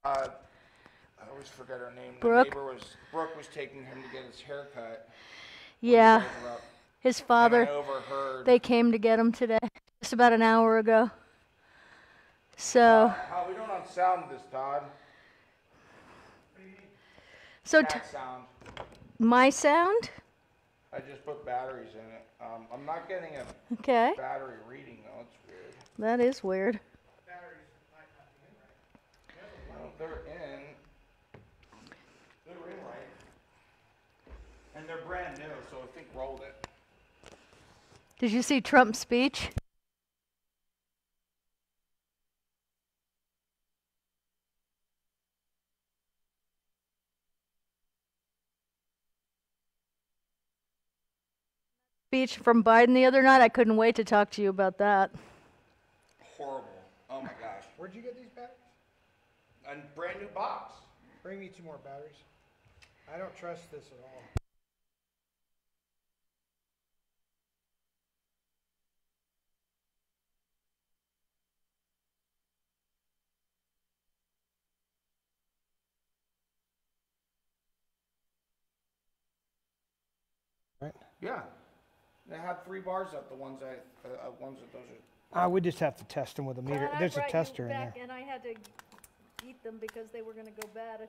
I always forget her name. Brooke? Brooke was taking him to get his hair cut. Yeah. His And father. I overheard. They came to get him today, just about an hour ago. So. How we doing on sound this, Todd? So. Sound. My sound? I just put batteries in it. I'm not getting a battery reading though. It's weird. That is weird. Batteries might not be in right. Well, they're in. They're in right. And they're brand new, so I think rolled it. Did you see Trump's speech? Speech from Biden the other night. I couldn't wait to talk to you about that. Horrible. Oh my gosh. Where'd you get these batteries? A brand new box. Bring me 2 more batteries. I don't trust this at all. Right? Yeah. They had 3 bars up. The ones that those are. We just have to test them with a meter. There's a tester in there. And I had to eat them because they were going to go bad.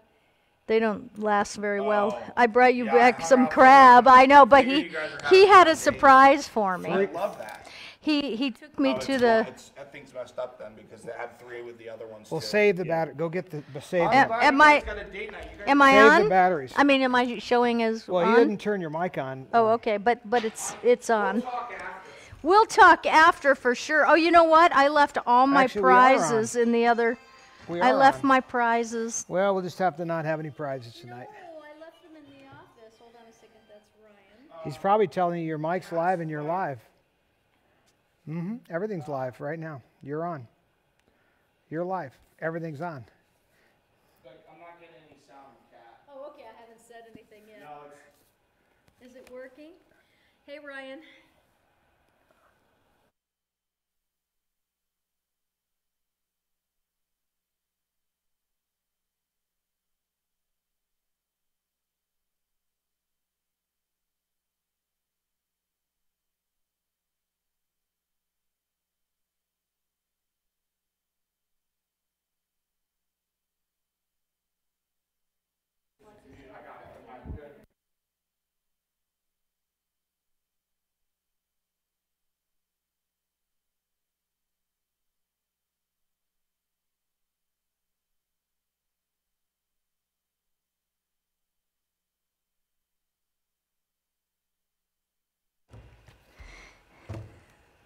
They don't last very well. I brought you back some crab. I know, but he had a surprise for me. I love that. He took me to the. That thing's messed up then because they had 3 with the other ones. We'll save the battery. Go get the save. Am I save on? the batteries. I mean, am I showing as Well, on? you didn't turn your mic on. Oh, okay, but it's on. We'll talk after for sure. Oh, you know what? I left all my prizes in the other. I left my prizes. Well, we'll just have to not have any prizes tonight. No, I left them in the office. Hold on a second. That's Ryan. He's probably telling you your mic's live and you're live. Everything's live right now. You're on. You're live. Everything's on. I'm not getting any sound, Cat. Oh, okay. I haven't said anything yet. No, Is it working? Hey, Ryan.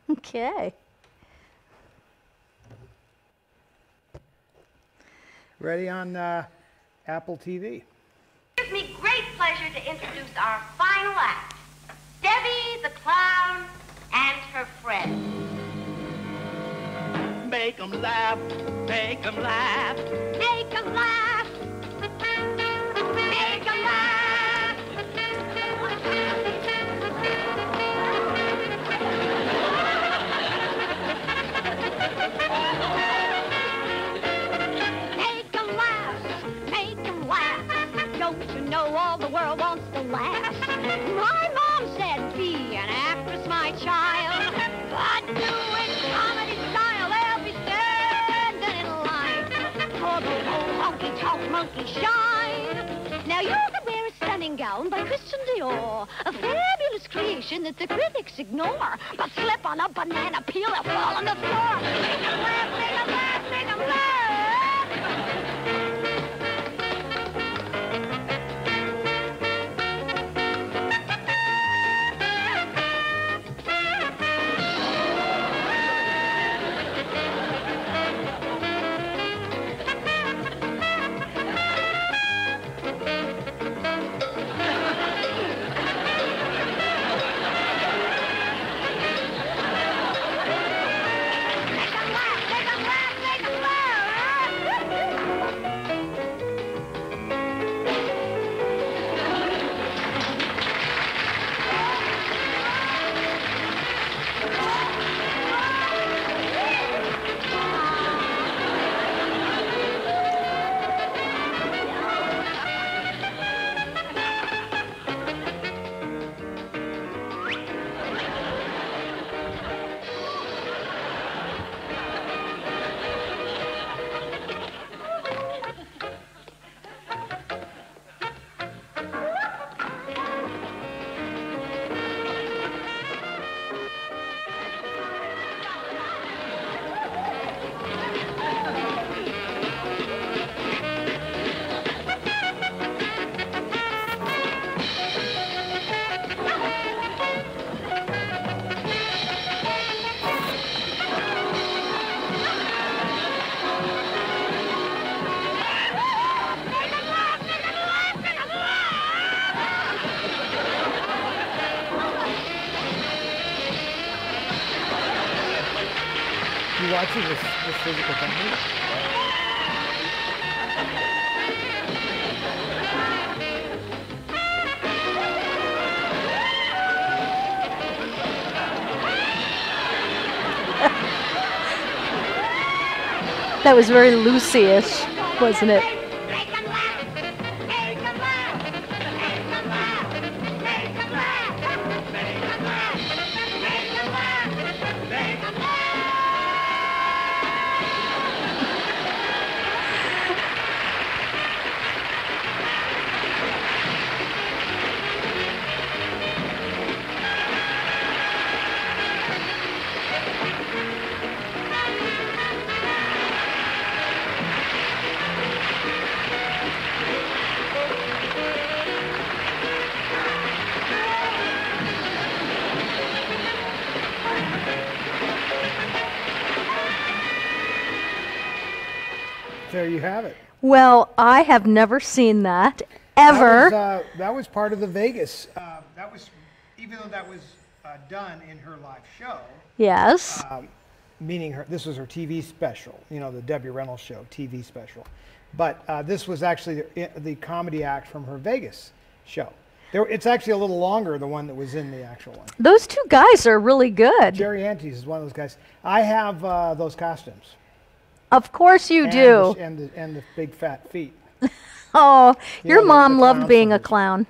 Okay. Ready on Apple TV. It gives me great pleasure to introduce our final act, Debbie the Clown and her friends. Make 'em laugh, make 'em laugh. Make 'em laugh. Make 'em laugh. Make 'em laugh. Make 'em laugh. Don't you know all the world wants to laugh? My mom said, be an actress, my child. But do it comedy style. They'll be standing in line for the old honky-tonk monkey shine. Now you can wear a stunning gown by Christian Dior, a fabulous creation that the critics ignore. But slip on a banana peel and fall on the floor. Make 'em laugh, make 'em laugh, make 'em laugh. You watching this physical company? That was very Lucy-ish, wasn't it? Make 'em laugh. Make 'em laugh. Make 'em laugh. Make 'em laugh. Make 'em laugh. Make 'em laugh. Make 'em laugh. There you have it. Well, I have never seen that ever. That was part of the Vegas. That was, even though that was done in her live show, Yes. meaning this was her TV special, you know, the Debbie Reynolds show TV special. But this was actually the comedy act from her Vegas show. It's actually a little longer, the one that was in the actual one. Those two guys are really good. Jerry Antes is one of those guys. I have those costumes. Of course you do. And the big fat feet. Oh, your know, mom the loved clown being a fingers. clown.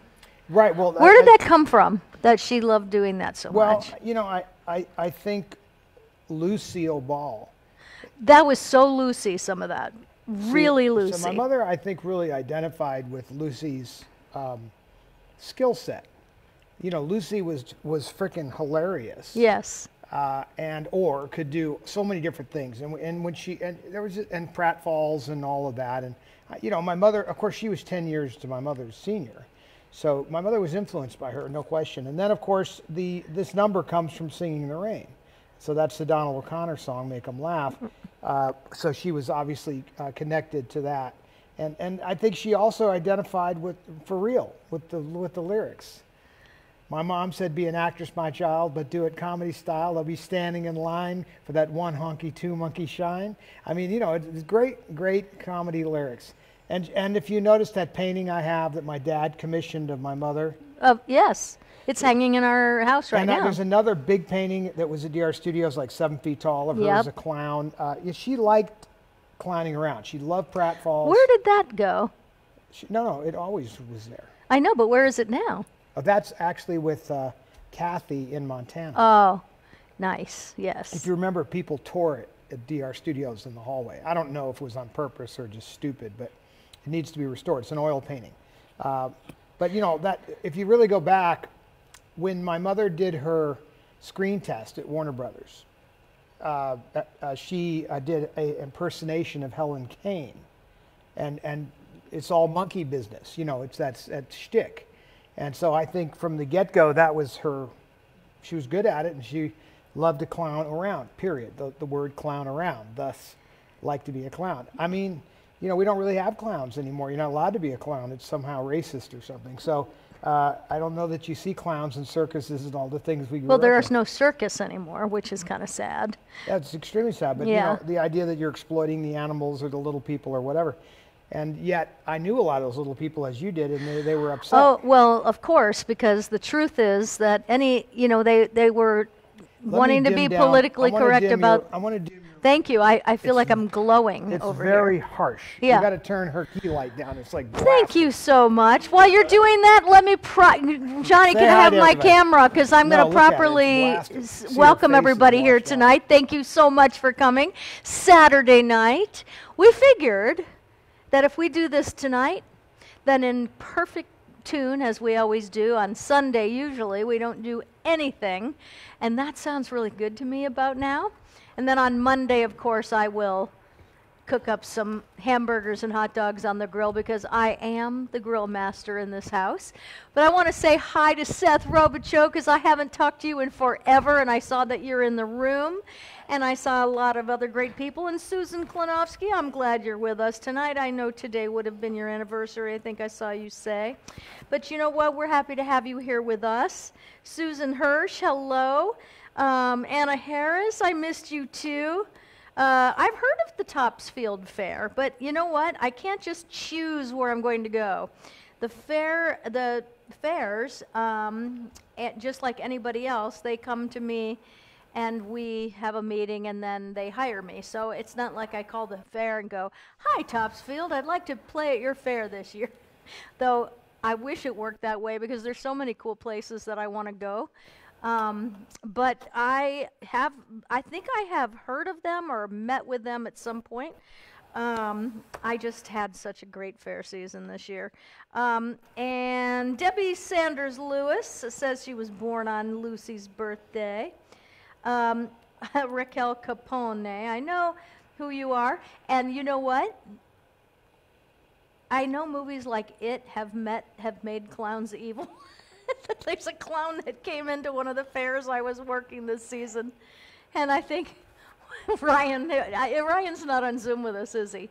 Right. Well, Where did that come from, that she loved doing that so Well, much? you know, I think Lucille Ball. That was so Lucy, some of that. Really Lucy. So my mother, I think, really identified with Lucy's skill set. You know, Lucy was freaking hilarious. Yes. Or could do so many different things, and when there was pratfalls and all of that, and you know, my mother, of course, she was 10 years to my mother's senior, so my mother was influenced by her, no question. And then, of course, this number comes from Singing in the Rain, so that's the Donald O'Connor song, Make 'Em Laugh. So she was obviously connected to that, and I think she also identified with the lyrics. My mom said, be an actress, my child, but do it comedy style. They'll be standing in line for that one honky, two monkey shine. I mean, you know, it's great comedy lyrics. And if you notice that painting I have that my dad commissioned of my mother. Yes. It's hanging in our house right now. There's another big painting that was at DR Studios, like 7 feet tall, of her Yep. as a clown. She liked clowning around. She loved pratfalls. Where did that go? No, it always was there. I know, but where is it now? That's actually with Kathy in Montana. Oh, nice. Yes. If you remember, people tore it at DR Studios in the hallway. I don't know if it was on purpose or just stupid, but it needs to be restored. It's an oil painting. But you know, that if you really go back, when my mother did her screen test at Warner Brothers, she did an impersonation of Helen Kane, and it's all monkey business. You know, that's shtick. And so I think from the get-go, that was her. She was good at it, and she loved to clown around, period. The word clown around, thus like to be a clown. I mean, you know, we don't really have clowns anymore. You're not allowed to be a clown. It's somehow racist or something. So I don't know that you see clowns in circuses and all the things we grew Well, up there's in. no circus anymore, which is kind of sad. That's extremely sad. But Yeah. you know, the idea that you're exploiting the animals or the little people or whatever. And yet, I knew a lot of those little people as you did, and they were upset. Oh, well, of course, because the truth is that they were wanting to be politically correct about. I want to dim your. Thank you. I feel like I'm glowing It's over very here. harsh. Yeah. You got to turn her key light down. It's like. Thank you so much. While you're doing that, let me Johnny, Say can I hi have to my everybody. camera because I'm No, going to look at it. It's properly blasted. See your welcome faces everybody here washed out. tonight. Thank you so much for coming. Saturday night, we figured that if we do this tonight, then in perfect tune, as we always do on Sunday, usually we don't do anything, and that sounds really good to me about now. And then on Monday, of course, I will cook up some hamburgers and hot dogs on the grill because I am the grill master in this house. But I want to say hi to Seth Robichaux because I haven't talked to you in forever, and I saw that you're in the room, and I saw a lot of other great people. And Susan Klinowski, I'm glad you're with us tonight. I know today would have been your anniversary, I think I saw you say. But you know what? We're happy to have you here with us. Susan Hirsch, hello. Anna Harris, I missed you too. I've heard of the Topsfield Fair, but you know what? I can't just choose where I'm going to go. The fairs, just like anybody else, they come to me and we have a meeting and then they hire me. So it's not like I call the fair and go, "Hi, Topsfield, I'd like to play at your fair this year." Though I wish it worked that way because there's so many cool places that I want to go. But I think I have heard of them or met with them at some point. I just had such a great fair season this year. And Debbie Sanders Lewis says she was born on Lucy's birthday. Raquel Capone, I know who you are. And you know what? I know movies like It have made clowns evil. There's a clown that came into one of the fairs I was working this season, and I think Ryan's not on Zoom with us, is he?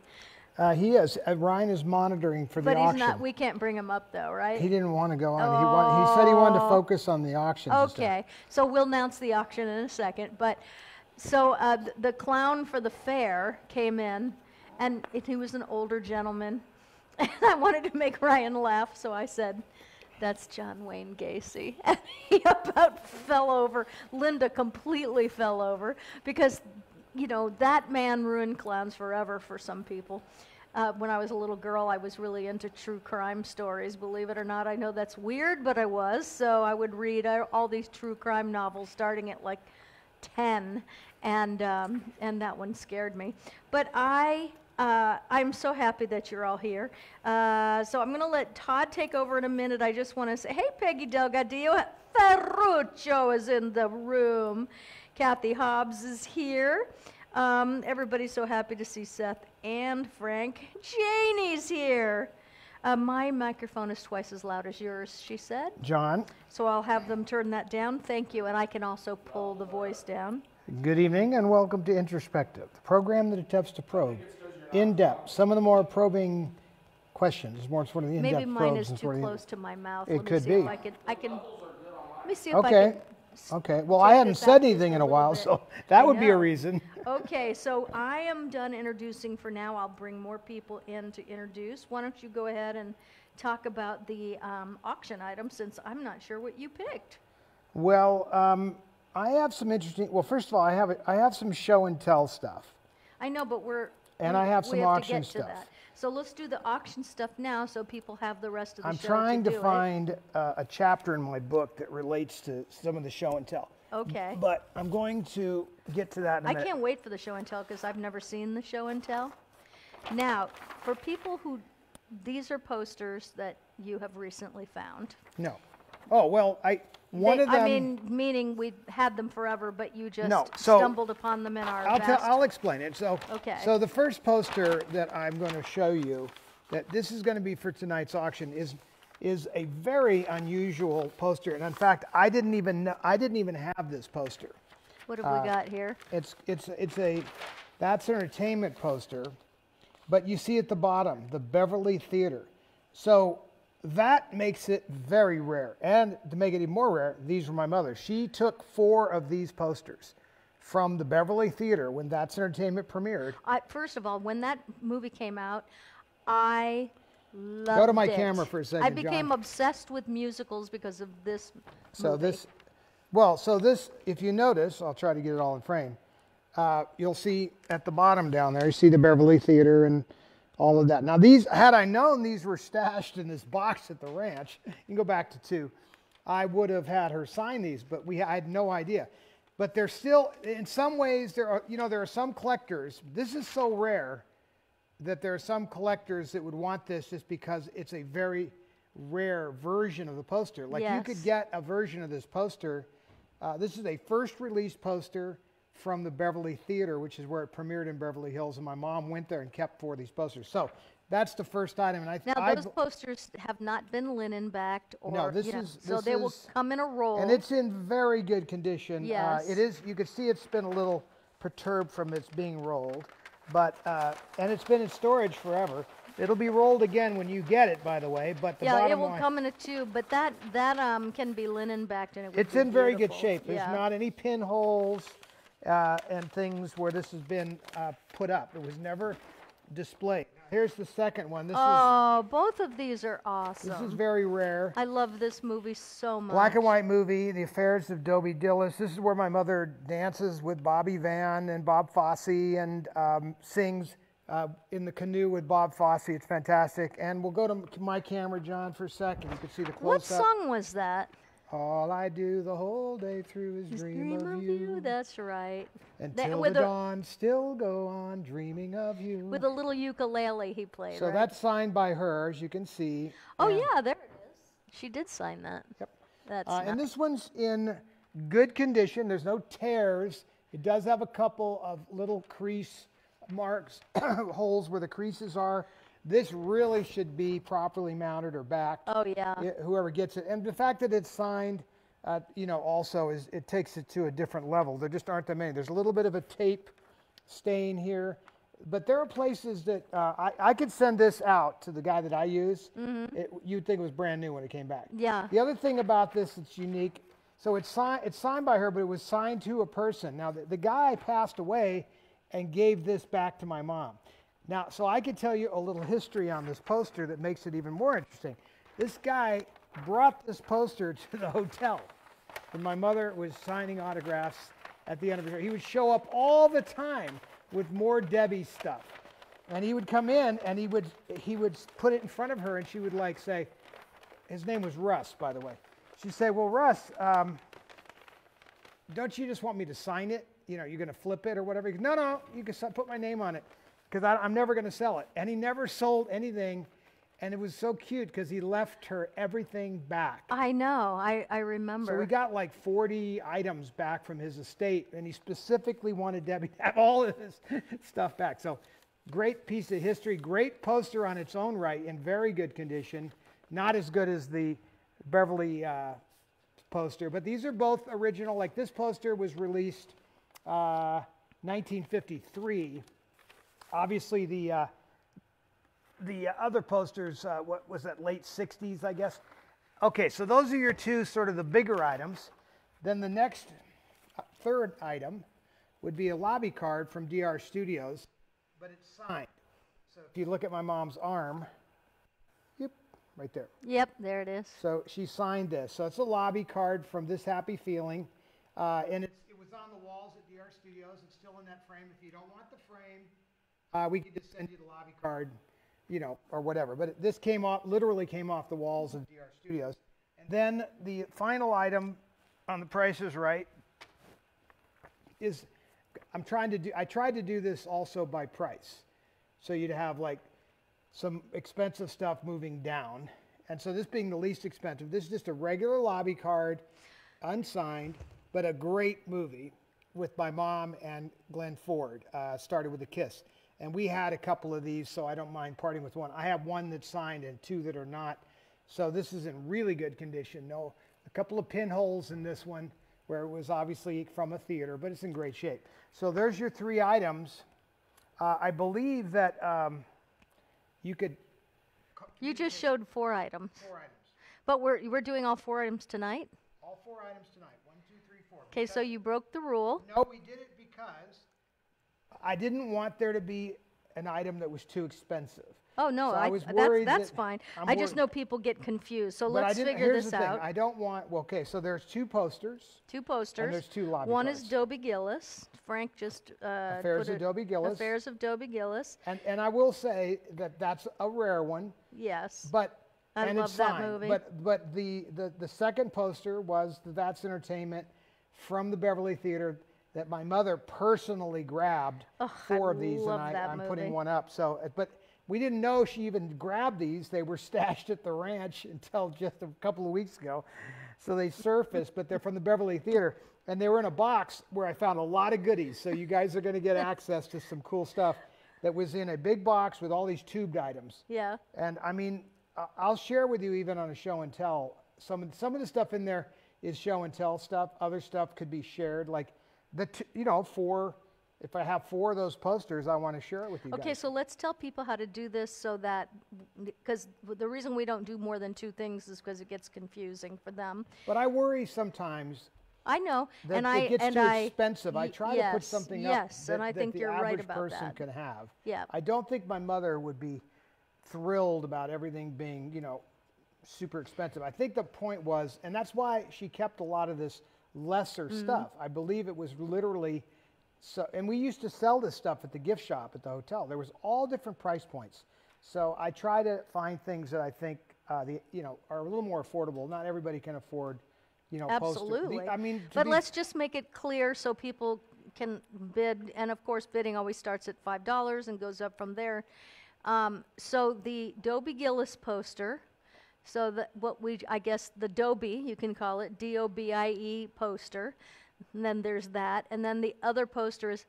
He is. Ryan is monitoring for the auction. But he's not. We can't bring him up, though, right? He didn't want to go on. He said he wanted to focus on the auctions. Okay, so we'll announce the auction in a second. But so the clown for the fair came in, and he was an older gentleman, and I wanted to make Ryan laugh, so I said, "That's John Wayne Gacy." And he about fell over. Linda completely fell over because, you know, that man ruined clowns forever for some people. When I was a little girl, I was really into true crime stories, believe it or not. I know that's weird, but I was. So I would read all these true crime novels starting at like 10, and that one scared me. But I'm so happy that you're all here. So I'm going to let Todd take over in a minute. I just want to say, hey, Peggy Delgadillo. Ferruccio is in the room. Kathy Hobbs is here. Everybody's so happy to see Seth and Frank. Janie's here. My microphone is twice as loud as yours, she said. John. So I'll have them turn that down. Thank you. And I can also pull the voice down. Good evening and welcome to Introspective, the program that attempts to probe in depth some of the more probing questions. More sort of the in-depth Maybe mine probes is too close to my mouth. It could be. Let me see if I Okay. can. Okay. Well, take I hadn't this said out just anything in a little while, bit. so that would be a know. reason. Okay, so I am done introducing for now. I'll bring more people in to introduce. Why don't you go ahead and talk about the auction item, since I'm not sure what you picked. Well, I have some interesting. Well, first of all, I have some show and tell stuff. I know, but I have some we have auction to get to stuff. that. So let's do the auction stuff now, so people have the rest of the I'm show trying to do it. find a chapter in my book that relates to some of the show and tell. Okay. But I'm going to get to that in a I minute. can't wait for the show and tell because I've never seen the show and tell. Now, for people who, these are posters that you have recently found. No. Oh, well, one of them. I mean, meaning we had them forever, but you just so stumbled upon them in our I'll explain it. So, Okay. So the first poster that I'm going to show you, that this is going to be for tonight's auction, is a very unusual poster. And in fact, I didn't even have this poster. What have we got here? It's a That's Entertainment poster, but you see at the bottom, the Beverly Theater. So that makes it very rare. And to make it even more rare, these were my mother's. She took 4 of these posters from the Beverly Theater when That's Entertainment premiered. First of all, when that movie came out, I loved it. Go to my camera for a second, I became John. obsessed with musicals because of this So movie. this, if you notice, I'll try to get it all in frame. You'll see at the bottom down there, you see the Beverly Theater and all of that. Now these, had I known these were stashed in this box at the ranch, you can go back to 2, I would have had her sign these, but I had no idea. But they're still, in some ways, there are some collectors, this is so rare that there are some collectors that would want this just because it's a very rare version of the poster. Like you could Yes. get a version of this poster. This is a first release poster from the Beverly Theater, which is where it premiered in Beverly Hills, and my mom went there and kept 4 of these posters. So that's the first item. And Now, those posters have not been linen backed, or No, this so they will is- come in a roll. and it's in very good condition. Yes. It is. You can see it's been a little perturbed from its being rolled, but and it's been in storage forever. It'll be rolled again when you get it, by the way. But the yeah, bottom it will line, come in a tube, but that can be linen backed, and it would it's be in very good beautiful. shape. There's Yeah. not any pinholes. and things where this has been put up. It was never displayed. Here's the second one. Both of these are awesome. This is very rare. I love this movie so much. Black and white movie, The Affairs of Dobie Dillis. This is where my mother dances with Bobby Van and Bob Fosse and sings in the canoe with Bob Fosse. It's fantastic. And we'll go to my camera, John, for a second. You can see the close-up. What song was that? All I do the whole day through is dream of you. That's right. Until the dawn, still go on dreaming of you. With a little ukulele he played, So right? that's signed by her, as you can see. Oh, And- yeah, there it is. She did sign that. Yep. That's and nice. this one's in good condition. There's no tears. It does have a couple of little crease marks, holes where the creases are. This really should be properly mounted or backed. Oh, yeah. Whoever gets it. And the fact that it's signed, also it takes it to a different level. There just aren't that many. There's a little bit of a tape stain here. But there are places that I could send this out to the guy that I use. You'd think it was brand new when it came back. Yeah. The other thing about this that's unique, so it's signed by her, but it was signed to a person. Now, the guy passed away and gave this back to my mom. Now, so I could tell you a little history on this poster that makes it even more interesting. This guy brought this poster to the hotel when my mother was signing autographs at the end of the year. He would show up all the time with more Debbie stuff. And he would come in and he would put it in front of her and she would like say, his name was Russ, by the way. She'd say, well, Russ, don't you just want me to sign it? You're going to flip it or whatever. He goes, no, you can put my name on it because I'm never going to sell it. And he never sold anything. And it was so cute because he left her everything back. I know. I remember. So we got like 40 items back from his estate, and he specifically wanted Debbie to have all of his stuff back. So great piece of history, great poster on its own right, in very good condition. Not as good as the Beverly poster, but these are both original. Like this poster was released 1953. Obviously the other posters, what was that, late 60s, I guess? Okay, so those are your two sort of the bigger items. Then the next, third item would be a lobby card from DR Studios, but it's signed. So if you look at my mom's arm, yep, right there. Yep, there it is. So she signed this. So it's a lobby card from This Happy Feeling. And it was on the walls at DR Studios. It's still in that frame. If you don't want the frame, we could just send you the lobby card, or whatever. But this literally came off the walls of DR Studios. And then the final item on the Price is Right is, I tried to do this also by price. So you'd have like some expensive stuff moving down. And so this being the least expensive, this is just a regular lobby card, unsigned, but a great movie with my mom and Glenn Ford, started with a kiss. And we had a couple of these, so I don't mind parting with one. I have one that's signed and two that are not. So this is in really good condition. A couple of pinholes in this one where it was obviously from a theater, but it's in great shape. So there's your three items. I believe that you could... You just showed 4 items. 4 items. But we're doing all 4 items tonight? All 4 items tonight. 1, 2, 3, 4. Okay, so you broke the rule. No, we did it because I didn't want there to be an item that was too expensive. Oh, no, So I was worried that's that- fine. I'm I just worried- know people get confused. So But let's figure here's this the thing. out. I don't want, so there's 2 posters. 2 posters. And there's 2 lobby One cards. is Dobie Gillis. Frank just Affairs put of Dobie Gillis. Affairs of Dobie Gillis. And I will say that that's a rare one. Yes. But I and love it's that signed. movie. But the second poster was the That's Entertainment from the Beverly Theater that my mother personally grabbed. Ugh, 4 I of these, love and that I'm movie. putting one up. So, but we didn't know she even grabbed these. They were stashed at the ranch until just a couple of weeks ago. So they surfaced, but they're from the Beverly Theater. And they were in a box where I found a lot of goodies. So you guys are going to get access to some cool stuff that was in a big box with all these tubed items. Yeah. And I mean, I'll share with you even on a show and tell. Some of the stuff in there is show and tell stuff. Other stuff could be shared. Like if I have 4 of those posters, I want to share it with you guys. Okay, so let's tell people how to do this so that, because the reason we don't do more than 2 things is because it gets confusing for them. But I worry sometimes I know, That and it gets and too I expensive. I try to put yes, something yes, up that, and I that think the you're right average about person that. can have. Yeah. I don't think my mother would be thrilled about everything being, super expensive. I think the point was, and that's why she kept a lot of this lesser stuff. I believe it was literally, so, and we used to sell this stuff at the gift shop at the hotel. There was all different price points. So I try to find things that I think are a little more affordable. Not everybody can afford, Absolutely. posters. I mean, but let's just make it clear so people can bid. And of course, bidding always starts at $5 and goes up from there. So the Dobie Gillis poster, so that I guess the Dobie, you can call it DOBIE poster. And then there's that. And then the other poster is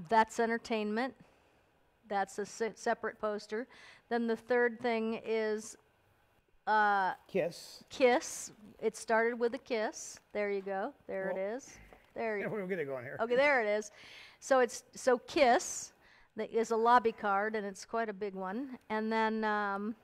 That's Entertainment. That's a separate poster. Then the third thing is Kiss. Kiss. It started with a kiss. There you go. There it is. There you We're gonna go in here. Okay, there it is. So Kiss that is a lobby card, and it's quite a big one. And then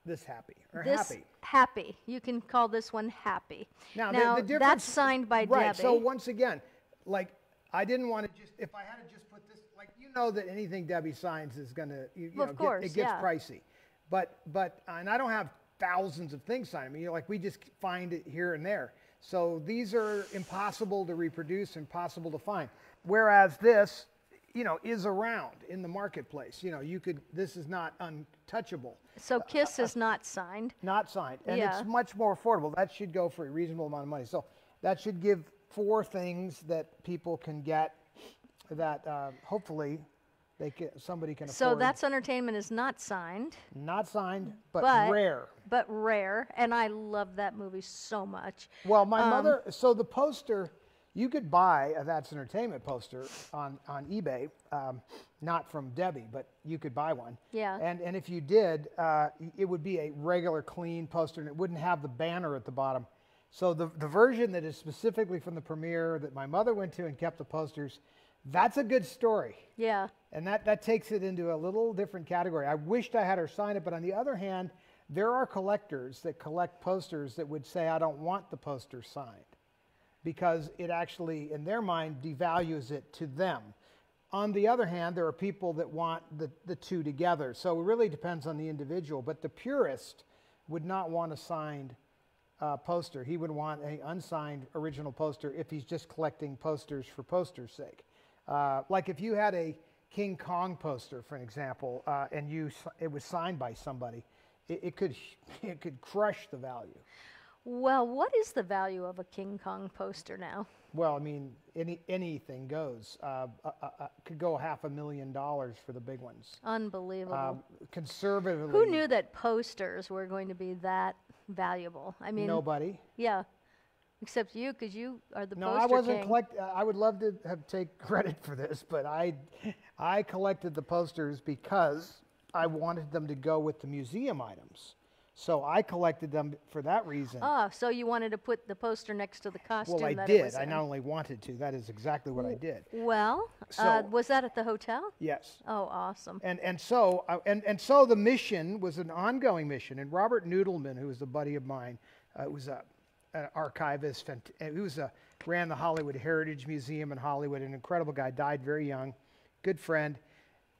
This happy or this happy. Happy. You can call this one Happy. Now, the difference, that's signed by right, Debbie. So once again, like I didn't want to just, if I had to just put this, like that anything Debbie signs is gonna, Of course, it gets yeah. pricey. But and I don't have thousands of things signed. I mean, we just find it here and there. So these are impossible to reproduce, impossible to find. Whereas this, is around in the marketplace. This is not untouchable. So Kiss is not signed. Not signed. And Yeah. it's much more affordable. That should go for a reasonable amount of money. So that should give 4 things that people can get that hopefully somebody can afford. So That's Entertainment is not signed. Not signed, but rare. But rare. And I love that movie so much. Well, my mother, so the poster, you could buy a That's Entertainment poster on eBay, not from Debbie, but you could buy one. Yeah. And if you did, it would be a regular clean poster, and it wouldn't have the banner at the bottom. So the version that is specifically from the premiere that my mother went to and kept the posters, that's a good story. Yeah. And that takes it into a little different category. I wished I had her sign it, but on the other hand, there are collectors that collect posters that would say, I don't want the poster signed, because it actually, in their mind, devalues it to them. On the other hand, there are people that want the two together. So it really depends on the individual. But the purist would not want a signed poster. He would want an unsigned original poster if he's just collecting posters for posters' sake. Like if you had a King Kong poster, for an example, and it was signed by somebody, it could crush the value. Well, what is the value of a King Kong poster now? Well, I mean, anything goes. Could go $500,000 for the big ones. Unbelievable. Conservatively. Who knew that posters were going to be that valuable? I mean, Nobody. Yeah, except you, because you are the No, poster I wasn't king. I would love to take credit for this, but I collected the posters because I wanted them to go with the museum items. So I collected them for that reason. Ah, so you wanted to put the poster next to the costume Well, I that it was did. I in. not only wanted to. That is exactly what I did. Well, So- was that at the hotel? Yes. Oh, awesome. And so the mission was an ongoing mission. And Robert Noodleman, who was a buddy of mine, was an archivist. He ran the Hollywood Heritage Museum in Hollywood. An incredible guy. Died very young. Good friend.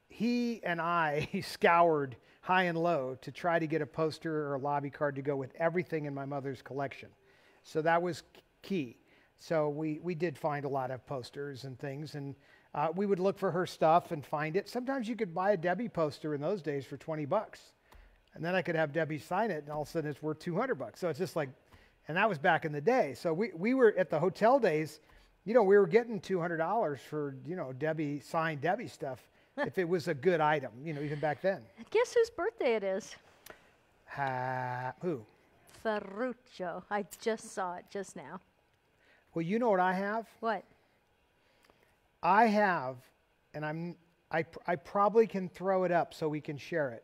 He and I scoured high and low to try to get a poster or a lobby card to go with everything in my mother's collection. So that was key. So we did find a lot of posters and things, and we would look for her stuff and find it. Sometimes you could buy a Debbie poster in those days for $20, and then I could have Debbie sign it, and all of a sudden it's worth $200. So it's just like, and that was back in the day. So we were at the hotel days, we were getting $200 for Debbie signed Debbie stuff. If it was a good item, even back then. Guess whose birthday it is? Who? Ferruccio. I just saw it just now. Well, you know what I have? What? I have, and I probably can throw it up so we can share it.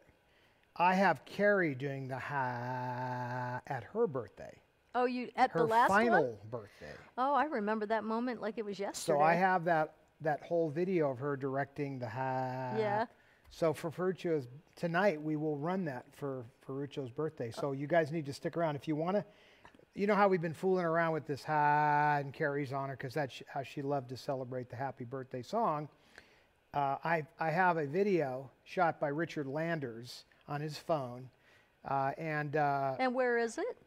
I have Carrie doing the at her birthday. Oh, you at Her the last final one? birthday. Oh, I remember that moment like it was yesterday. So I have that whole video of her directing the Yeah. So for Ferruccio's, tonight we will run that for Ferruccio's birthday. So you guys need to stick around. If you want to, you know how we've been fooling around with this and Carrie's on her because that's how she loved to celebrate the happy birthday song. I have a video shot by Richard Landers on his phone, and where is it?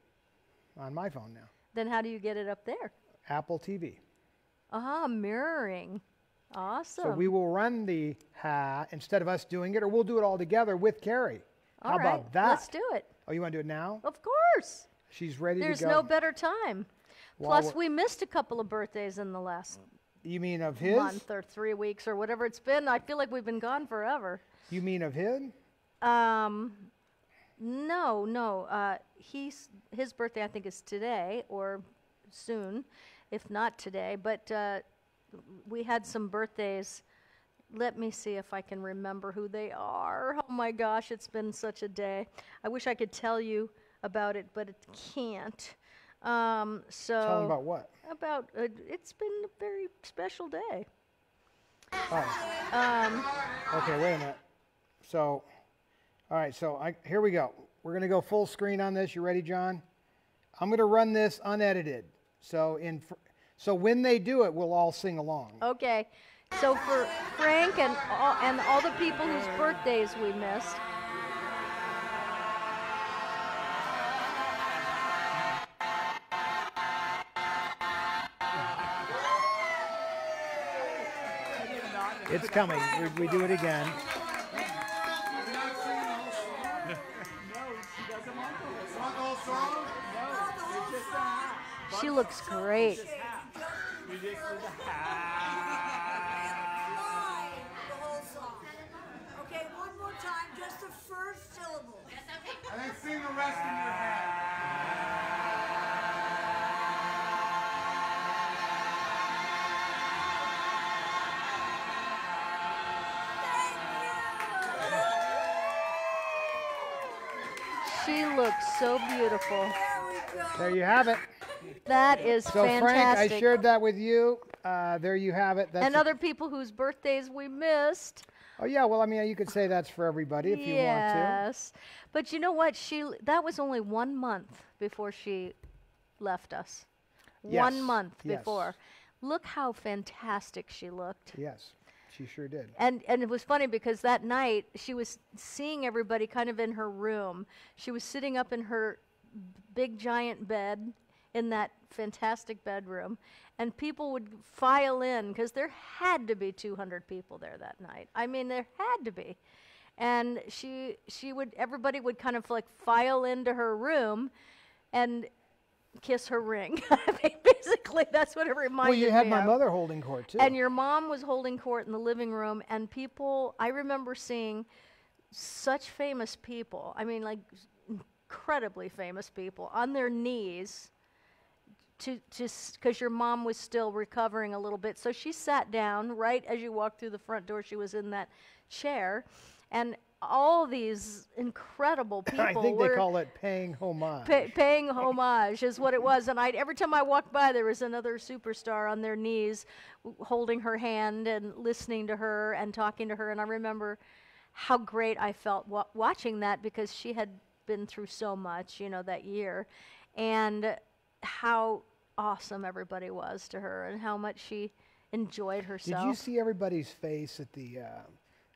on my phone now. Then how do you get it up there? Apple TV. Mirroring. Awesome. So we will run the instead of us doing it, or we'll do it all together with Carrie. All How right, about that? let's do it. Oh, you want to do it now? Of course. She's ready There's to go. no better time. While Plus, we missed a couple of birthdays in the last You mean of his? month or 3 weeks or whatever it's been. I feel like we've been gone forever. You mean of him? No. His birthday I think is today or soon, if not today. But we had some birthdays. Let me see if I can remember who they are. Oh my gosh, it's been such a day. I wish I could tell you about it, but it can't. Tell him about what? It's been a very special day. Oh. Okay, wait a minute. So, all right, so here we go. We're going to go full screen on this. You ready, John? I'm going to run this unedited. So when they do it, we'll all sing along. Okay. So for Frank and all the people whose birthdays we missed, It's coming. We do it again. she looks great. The whole song. Okay, one more time, just the first syllable. And then sing the rest in your head. She looks so beautiful. There we go. There you have it. That is So fantastic. Frank, I shared that with you. There you have it. That's and other people whose birthdays we missed. Oh yeah, well I mean you could say that's for everybody if you want to. Yes. But you know what? That was only 1 month before she left us. Yes, 1 month yes. before. Look how fantastic she looked. Yes, she sure did. And it was funny because that night she was seeing everybody kind of in her room. She was sitting up in her big giant bed in that fantastic bedroom, and people would file in because there had to be 200 people there that night. I mean, there had to be. And everybody would kind of like file into her room and kiss her ring. I mean, basically, that's what it reminded me Well, you had of. my mother holding court too. And your mom was holding court in the living room, and people, I remember seeing such famous people, I mean, like incredibly famous people, on their knees, because your mom was still recovering a little bit. So she sat down right as you walked through the front door. She was in that chair, and all these incredible people I think were they call it paying homage. paying homage is what it was. And every time I walked by, there was another superstar on their knees holding her hand and listening to her and talking to her. And I remember how great I felt watching that, because she had been through so much, that year, and how awesome everybody was to her and how much she enjoyed herself. Did you see everybody's face at the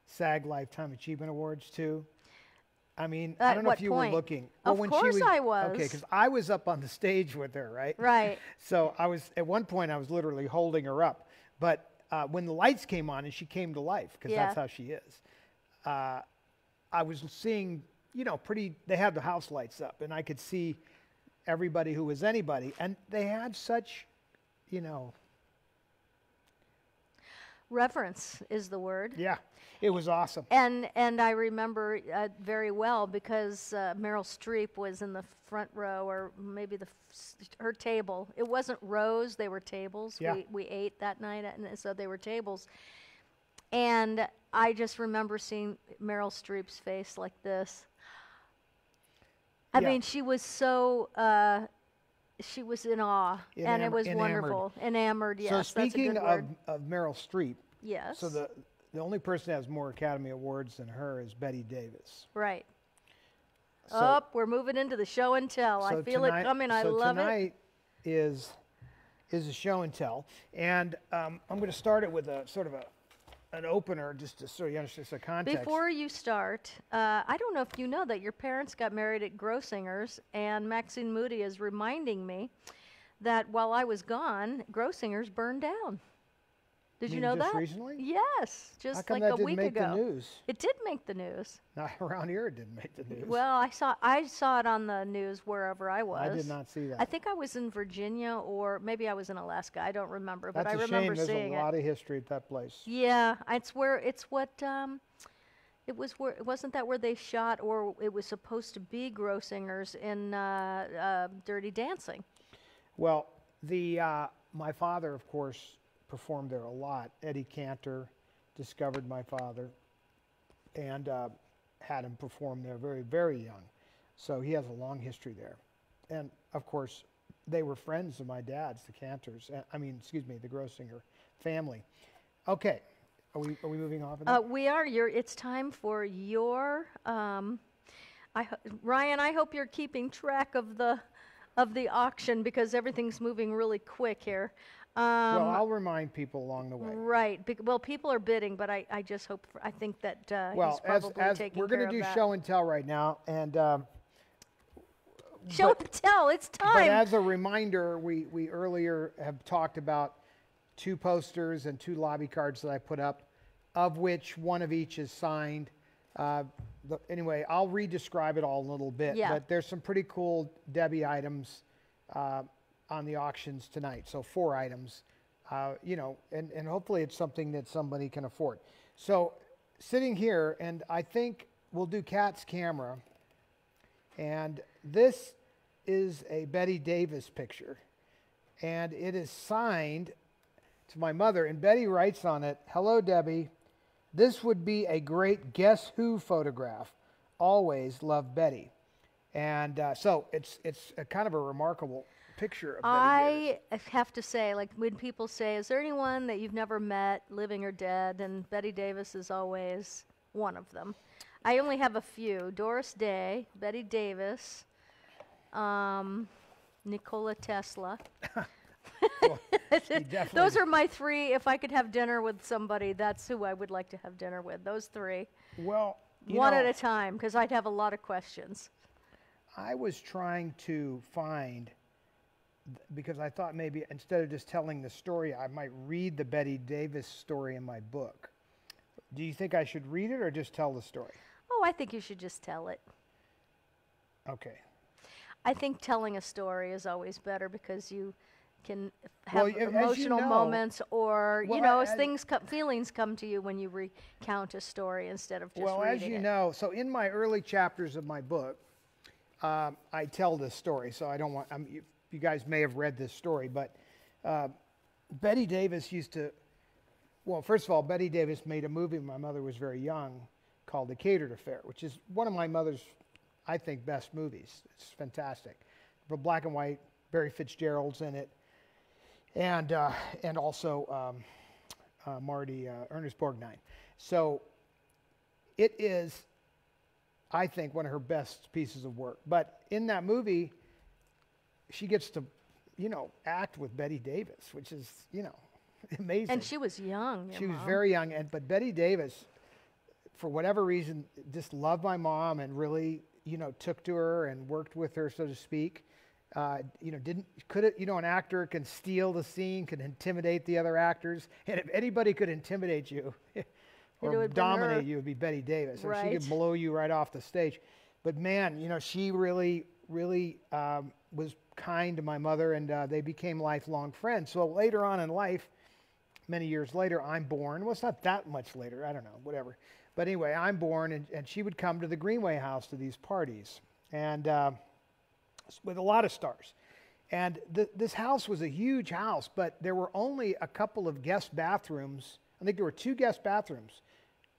SAG Lifetime Achievement Awards too? I mean, I At don't know what if you point? were looking. Of course I was. Okay, because I was up on the stage with her, right? Right. So at one point I was literally holding her up. But when the lights came on and she came to life, because Yeah. that's how she is, I was seeing, they had the house lights up, and I could see everybody who was anybody. And they had such, Reverence is the word. yeah, it was awesome. And I remember very well because Meryl Streep was in the front row, or maybe her table. It wasn't rows; they were tables. Yeah. We ate that night, and so they were tables. And I just remember seeing Meryl Streep's face like this. I Yeah. mean, she was so. She was in awe, and it was wonderful. Enamored, yes. So that's a good speaking word. of Meryl Streep, Yes. so the only person that has more Academy Awards than her is Betty Davis. Right. We're moving into the show and tell. I feel it coming. I love it. Tonight is a show and tell, and I'm going to start it with a sort of an opener, just to sort of understand the context. Before you start, I don't know if you know that your parents got married at Grossinger's, and Maxine Moody is reminding me that while I was gone, Grossinger's burned down. Did you know just that? Recently? Yes, How just come like that a week didn't make ago. the news? It did make the news. Not around here, it didn't make the news. Well, I saw it on the news wherever I was. I did not see that. I think I was in Virginia, or maybe I was in Alaska. I don't remember, but That's I remember shame. seeing There's a lot of history at that place. Yeah, wasn't that where they shot, or it was supposed to be Grossinger's in Dirty Dancing? Well, my father, of course, performed there a lot. Eddie Cantor discovered my father and had him perform there very, very young. So he has a long history there. And, of course, they were friends of my dad's, the Cantors. The Grossinger family. Okay. Are we moving off of that? We are. It's time for your... Ryan, I hope you're keeping track of the auction, because everything's moving really quick here. Well, I'll remind people along the way. Right. Well, people are bidding, but I just hope. I think that he's probably taking care of that. We're going to do show and tell right now, and show and tell. It's time. But as a reminder, we earlier have talked about 2 posters and 2 lobby cards that I put up, of which one of each is signed. Anyway, I'll re-describe it all a little bit. Yeah. But there's some pretty cool Debbie items on the auctions tonight. So 4 items, and hopefully it's something that somebody can afford. So sitting here, and I think we'll do Kat's camera. And this is a Betty Davis picture. And it is signed to my mother. And Betty writes on it, "Hello, Debbie. This would be a great Guess Who photograph. Always love Betty." And so it's a kind of a remarkable picture of Betty Davis. I have to say, like, when people say, is there anyone that you've never met, living or dead? And Betty Davis is always one of them. I only have a few. Doris Day, Betty Davis, Nikola Tesla. Well, Those are my 3. If I could have dinner with somebody, that's who I would like to have dinner with. Those 3. Well, one at a time, because I'd have a lot of questions. I was trying to find, because I thought maybe instead of just telling the story, I might read the Betty Davis story in my book. Do you think I should read it or just tell the story? Oh, I think you should just tell it. Okay. I think telling a story is always better, because you can have Well, emotional moments, or Well, feelings come to you when you recount a story instead of just Well, reading as you it. know, so in my early chapters of my book, I tell this story. So I don't want, you guys may have read this story, but Betty Davis first of all, Betty Davis made a movie when my mother was very young called The Catered Affair, which is one of my mother's, I think, best movies. It's fantastic. But black and white, Barry Fitzgerald's in it, and also Ernest Borgnine. So it is, I think, one of her best pieces of work. But in that movie, she gets to, act with Betty Davis, which is, amazing. And she was young. She was very young, but Betty Davis, for whatever reason, just loved my mom and really, took to her and worked with her, so to speak. An actor can steal the scene, can intimidate the other actors, and if anybody could intimidate you or dominate you, it would be Betty Davis. Right. And she could blow you right off the stage. But man, she really was kind to my mother, and they became lifelong friends. So later on in life, many years later, I'm born. Well, it's not that much later. I don't know, whatever. But anyway, I'm born, and she would come to the Greenway house to these parties, and with a lot of stars. And this house was a huge house, but there were only a couple of guest bathrooms. I think there were 2 guest bathrooms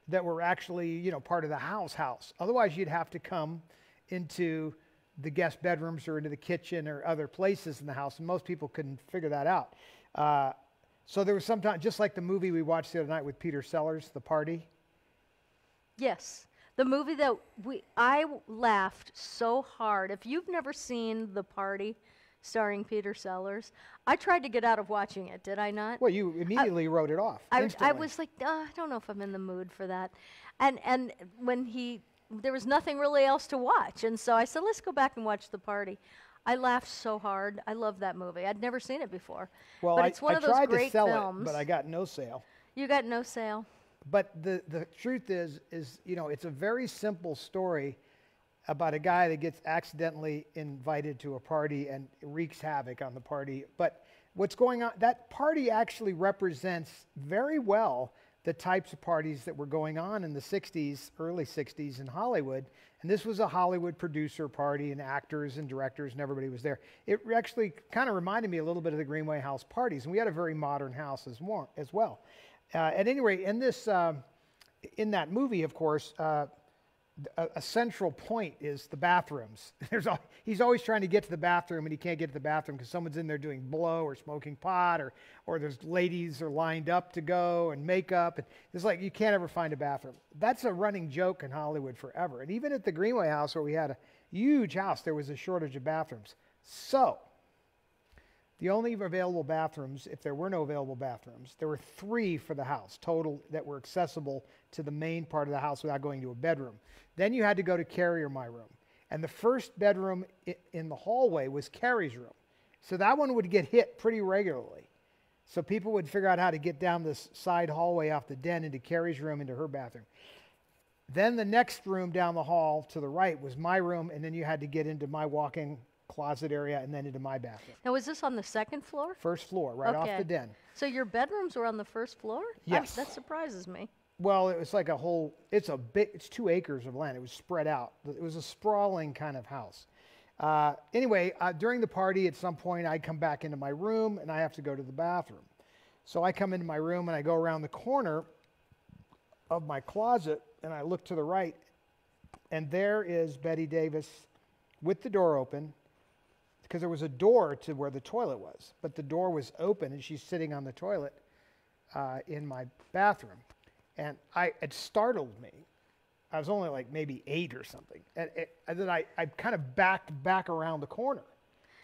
that were actually, part of the house. Otherwise, you'd have to come into the guest bedrooms or into the kitchen or other places in the house, and most people couldn't figure that out. So there was sometimes, just like the movie we watched the other night with Peter Sellers, The Party. Yes. The movie that I laughed so hard. If you've never seen The Party, starring Peter Sellers, I tried to get out of watching it. Did I not? Well, you immediately wrote it off. I instantly. was like, I don't know if I'm in the mood for that. And when there was nothing really else to watch, and so I said, let's go back and watch The Party. I laughed so hard. I love that movie. I'd never seen it before. Well, but it's one I of those tried great to sell films. it, but I got no sale. You got no sale. But the truth is, it's a very simple story about a guy that gets accidentally invited to a party and wreaks havoc on the party. But what's going on, that party actually represents very well the types of parties that were going on in the 60s, early 60s in Hollywood. And this was a Hollywood producer party, and actors and directors and everybody was there. It actually kind of reminded me a little bit of the Greenway House parties. And we had a very modern house as well. At any rate, in that movie, of course, a central point is the bathrooms. He's always trying to get to the bathroom, and he can't get to the bathroom because someone's in there doing blow or smoking pot, or there's ladies are lined up to go and makeup. And it's like you can't ever find a bathroom. That's a running joke in Hollywood forever. And even at the Greenway House, where we had a huge house, there was a shortage of bathrooms. So the only available bathrooms, if there were no available bathrooms, there were 3 for the house total that were accessible to the main part of the house without going to a bedroom. Then you had to go to Carrie or my room. And the first bedroom in the hallway was Carrie's room. So that one would get hit pretty regularly. So people would figure out how to get down this side hallway off the den into Carrie's room, into her bathroom. Then the next room down the hall to the right was my room, and then you had to get into my walk-in closet area and then into my bathroom. Now, was this on the second floor? First floor, right off the den. So your bedrooms were on the first floor? Yes. That surprises me. Well, it was like it's 2 acres of land. It was spread out. It was a sprawling kind of house. Anyway, during the party, at some point, I come back into my room and I have to go to the bathroom. So I come into my room and I go around the corner of my closet and I look to the right, and there is Betty Davis with the door open, because there was a door to where the toilet was, but the door was open and she's sitting on the toilet in my bathroom. And it startled me. I was only like maybe 8 or something. And then I kind of backed back around the corner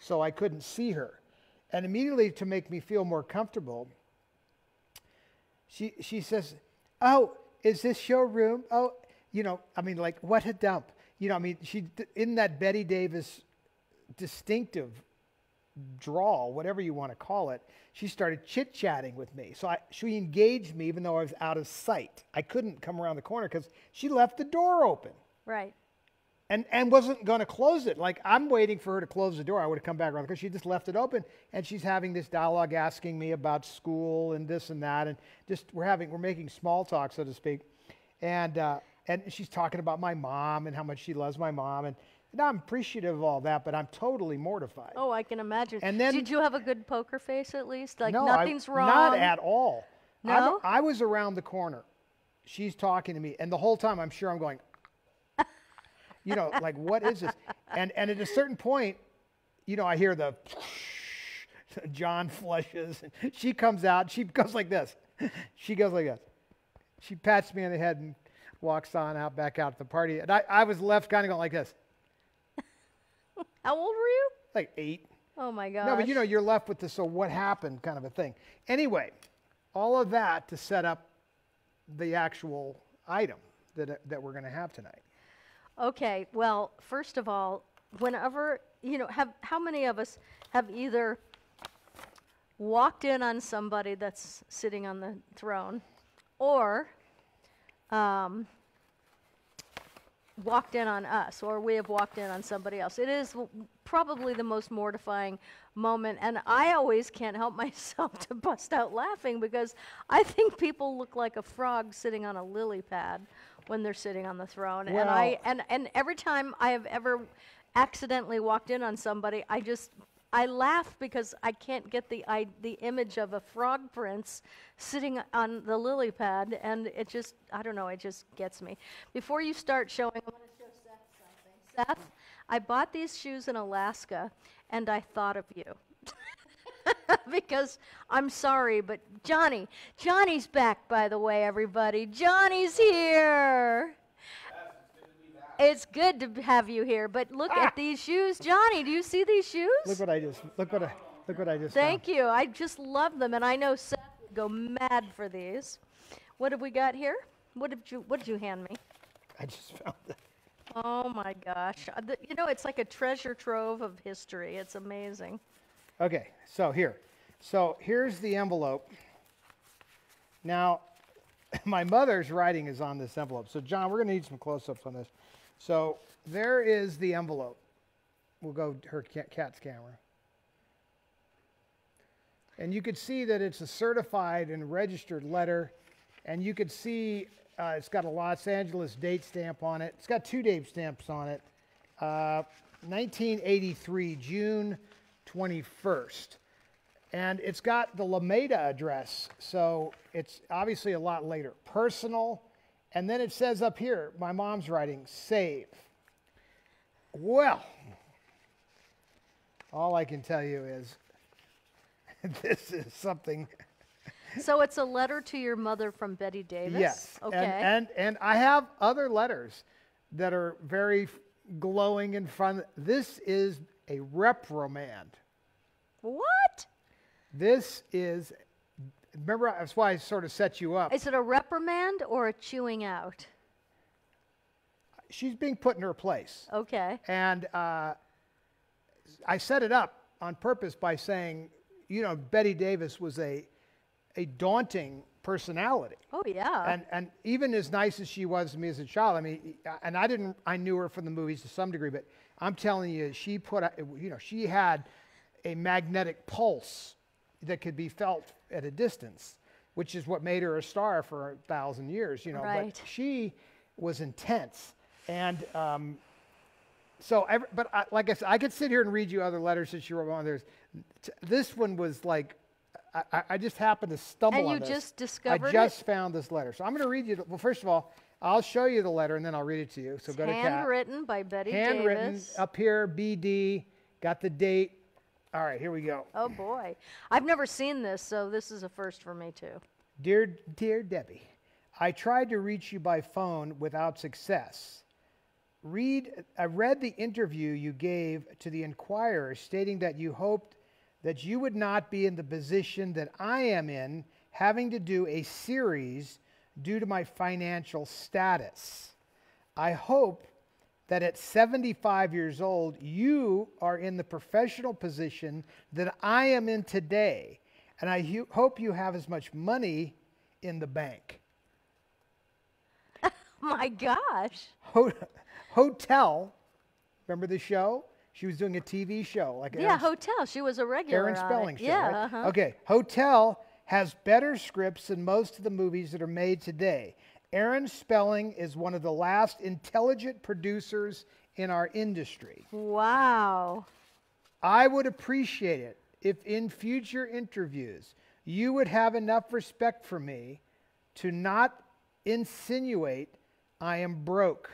so I couldn't see her. And immediately, to make me feel more comfortable, she says, "Oh, is this your room? Oh," like, what a dump. She, in that Betty Davis distinctive drawl, whatever you want to call it, she started chit-chatting with me. So she engaged me even though I was out of sight. I couldn't come around the corner because she left the door open. Right. And wasn't going to close it. Like, I'm waiting for her to close the door. I would have come back around because she just left it open, and she's having this dialogue asking me about school and this and that, and just we're making small talk, so to speak. And she's talking about my mom and how much she loves my mom, and I'm appreciative of all that, but I'm totally mortified. Oh, I can imagine. And then, did you have a good poker face at least? Like, no, nothing's wrong? Not at all. No? I was around the corner. She's talking to me, and the whole time I'm sure I'm going, like, what is this? And at a certain point, I hear the John flushes. And she comes out. She goes like this. She goes like this. She pats me on the head and walks on back out to the party. And I was left kind of going like this. How old were you? Like 8. Oh, my gosh. No, but you're left with this, so what happened kind of a thing. Anyway, all of that to set up the actual item that we're going to have tonight. Okay, well, first of all, whenever, how many of us have either walked in on somebody that's sitting on the throne or walked in on us, or we have walked in on somebody else? It is probably the most mortifying moment, and I always can't help myself to bust out laughing because I think people look like a frog sitting on a lily pad when they're sitting on the throne. Well, and every time I have ever accidentally walked in on somebody, I laugh because I can't get the image of a frog prince sitting on the lily pad, and it just, I don't know, it just gets me. Before you start showing, I'm going to show Seth something. Seth, I bought these shoes in Alaska, and I thought of you. Because I'm sorry, but Johnny's back, by the way, everybody. Johnny's here. it's good to have you here, but look at these shoes. Johnny, do you see these shoes? Look what I just Thank you. I just love them, and I know Seth would go mad for these. What have we got here? What did you hand me? I just found it. Oh my gosh. You know, it's like a treasure trove of history. It's amazing. Okay, so here's the envelope. Now, my mother's writing is on this envelope. So, John, we're going to need some close-ups on this. So, there is the envelope. We'll go to her cat's camera. And you could see that it's a certified and registered letter. And you could see it's got a Los Angeles date stamp on it. It's got 2 date stamps on it. 1983, June 21st. And it's got the Lameda address, so it's obviously a lot later. Personal, and then it says up here, my mom's writing, save. Well, all I can tell you is this is something. So it's a letter to your mother from Betty Davis? Yes. Okay. And I have other letters that are very glowing and fun. This is a reprimand. What? This is, remember, that's why I sort of set you up. Is it a reprimand or a chewing out? She's being put in her place. Okay. And I set it up on purpose by saying, you know, Betty Davis was a daunting personality. Oh, yeah. And even as nice as she was to me as a child, I mean, and I knew her from the movies to some degree, but I'm telling you, she had a magnetic pulse that could be felt at a distance, which is what made her a star for 1,000 years, you know. Right. But she was intense. And like I said, I could sit here and read you other letters that she wrote on. This one was like, I just happened to stumble on this. And you just discovered it? I just found this letter. So I'm going to read you, well, first of all, I'll show you the letter and then I'll read it to you. So go to Kat. Handwritten by Betty Handwritten, Davis. up here, BD, got the date. All right, here we go. Oh, boy. I've never seen this, so this is a first for me, too. Dear Debbie, I tried to reach you by phone without success. I read the interview you gave to the Inquirer stating that you hoped that you would not be in the position that I am in, having to do a series due to my financial status. I hope that at 75 years old, you are in the professional position that I am in today, and I hope you have as much money in the bank. My gosh. Hotel, remember the show? She was doing a TV show. Hotel. She was a regular Aaron on Spelling it. show, Yeah, right? uh-huh. Okay, Hotel has better scripts than most of the movies that are made today. Aaron Spelling is one of the last intelligent producers in our industry. Wow. I would appreciate it if in future interviews you would have enough respect for me to not insinuate I am broke.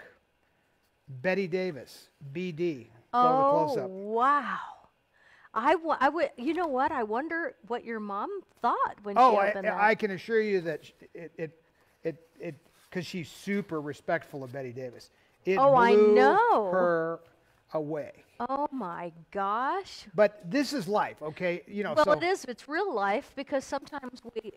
Betty Davis, BD. Go to the close-up. Wow. I would. You know what? I wonder what your mom thought when she opened that. I can assure you that because she's super respectful of Betty Davis. It I blew know. her away. Oh my gosh. But this is life, okay? You know, Well, so it is. It's real life because sometimes we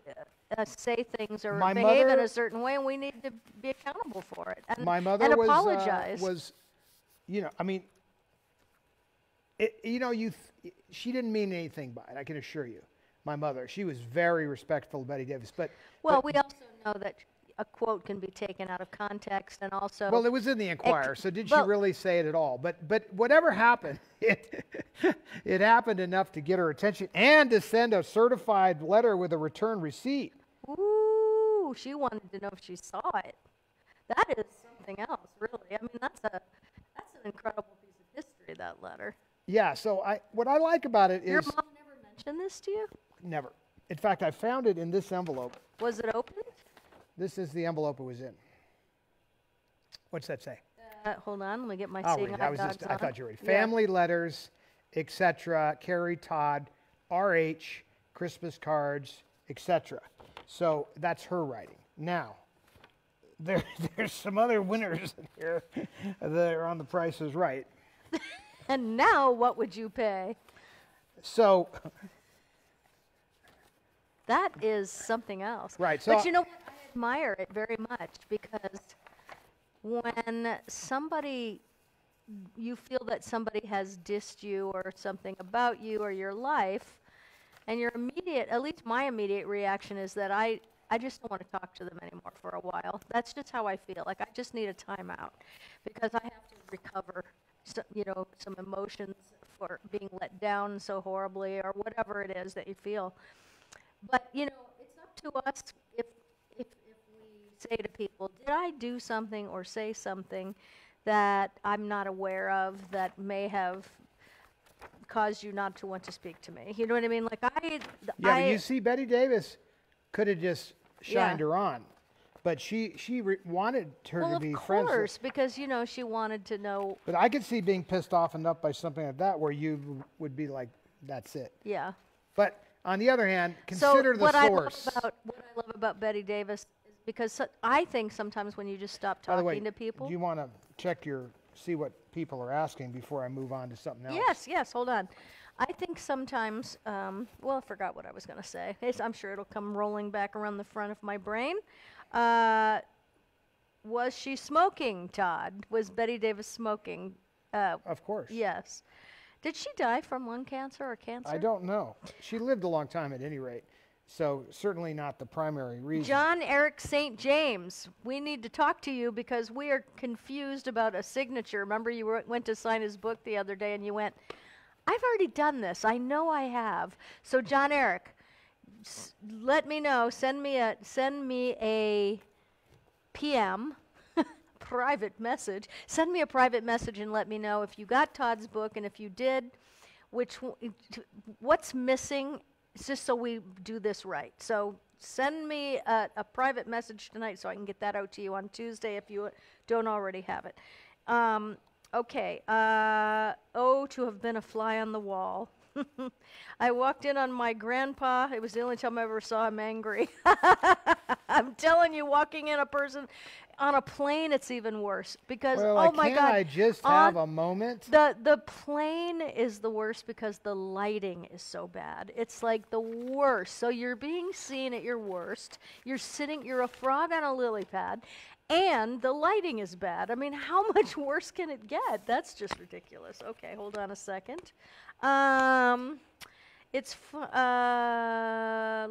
say things or My behave in mother- a certain way, and we need to be accountable for it and, my mother and was apologize. you know, I mean, she didn't mean anything by it. I can assure you. My mother, she was very respectful of Betty Davis, but We also know that a quote can be taken out of context, and also. well, it was in the Inquirer, so did she well- really say it at all? But whatever happened, it happened enough to get her attention and to send a certified letter with a return receipt. Ooh, she wanted to know if she saw it. That is something else, really. I mean, that's an incredible piece of history, that letter. Yeah, so what I like about it is Your mom never mentioned this to you? never. In fact, I found it in this envelope. Was it opened? This is the envelope it was in. What's that say? Hold on, let me get my I'll seeing read it. eye dogs I on. thought you were ready. Yeah. Family letters, etc. Carrie Todd, RH, Christmas cards, etc. So that's her writing. Now, there's some other winners in here that are on The Price is Right. And now, what would you pay? So, That is something else. Right, so But you know what? I admire it very much because when you feel that somebody has dissed you or something about you or your life, and your immediate, at least my immediate reaction is that I just don't want to talk to them anymore for a while. That's just how I feel. Like I just need a timeout because I have to recover, some emotions for being let down so horribly or whatever it is that you feel. But it's up to us if we say to people, did I do something or say something that I'm not aware of that may have caused you not to want to speak to me? You know what I mean? Like but you see, Betty Davis could have just shined Yeah. her on, but she wanted her to be of friends. course, because she wanted to know. But I could see being pissed off enough by something like that where you would be like, "That's it." Yeah. But on the other hand, consider the what source. what I love about Betty Davis is because I think sometimes when you just stop By the talking way, to people. do you want to see what people are asking before I move on to something else? Yes, hold on. I think sometimes, I forgot what I was going to say. I'm sure it'll come rolling back around the front of my brain. Was she smoking, Todd? Was Betty Davis smoking? Of course. Yes. Did she die from lung cancer or cancer? I don't know. She lived a long time at any rate, so certainly not the primary reason. John Eric St. James, we need to talk to you because we are confused about a signature. Remember you went to sign his book the other day and you went, I've already done this. I know I have. So John Eric, let me know. Send me a PM, private message. Send me a private message and let me know if you got Todd's book, and if you did, what's missing, just so we do this right. So send me a private message tonight so I can get that out to you on Tuesday if you don't already have it. Okay. To have been a fly on the wall. I walked in on my grandpa. It was the only time I ever saw him angry. I'm telling you, walking in on a plane, it's even worse because Well, my can't God! I just have a moment? The plane is the worst because the lighting is so bad. It's like the worst. So you're being seen at your worst. You're a frog on a lily pad, and the lighting is bad. I mean, how much worse can it get? That's just ridiculous. Okay, hold on a second.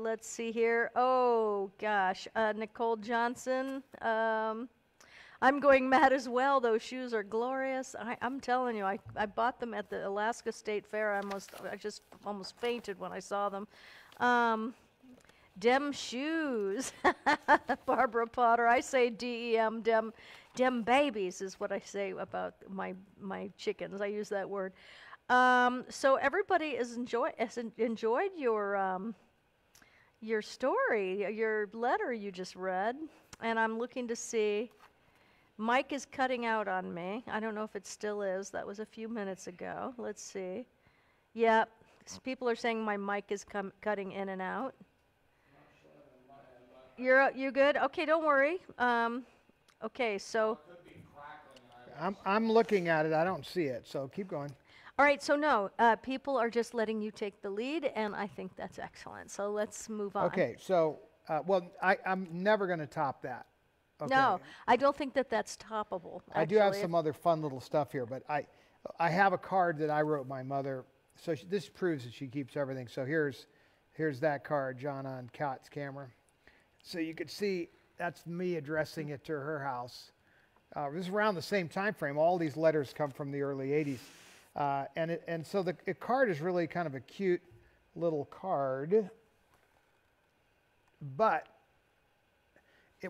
Let's see here. Oh, gosh. Nicole Johnson. I'm going mad as well. Those shoes are glorious. I'm telling you, I bought them at the Alaska State Fair. I just almost fainted when I saw them. Dem shoes. Barbara Potter. I say DEM, dem babies is what I say about my chickens. I use that word. So everybody has enjoyed your story, your letter you just read, and I'm looking to see. Mike is cutting out on me. I don't know if it still is. That was a few minutes ago. Let's see. Yeah, people are saying my mic is cutting in and out. You good? Okay, don't worry. Okay, so. I'm looking at it. I don't see it, so keep going. All right, so no, people are just letting you take the lead, and I think that's excellent. So let's move on. Okay, so, I'm never going to top that. Okay. No, I don't think that's toppable. I do have actually. some other fun little stuff here, but I have a card that I wrote my mother. So this proves that she keeps everything. So here's that card, John, on Kat's camera. So you could see that's me addressing it to her house. This is around the same time frame. All these letters come from the early 80s. And so the card is really kind of a cute little card. But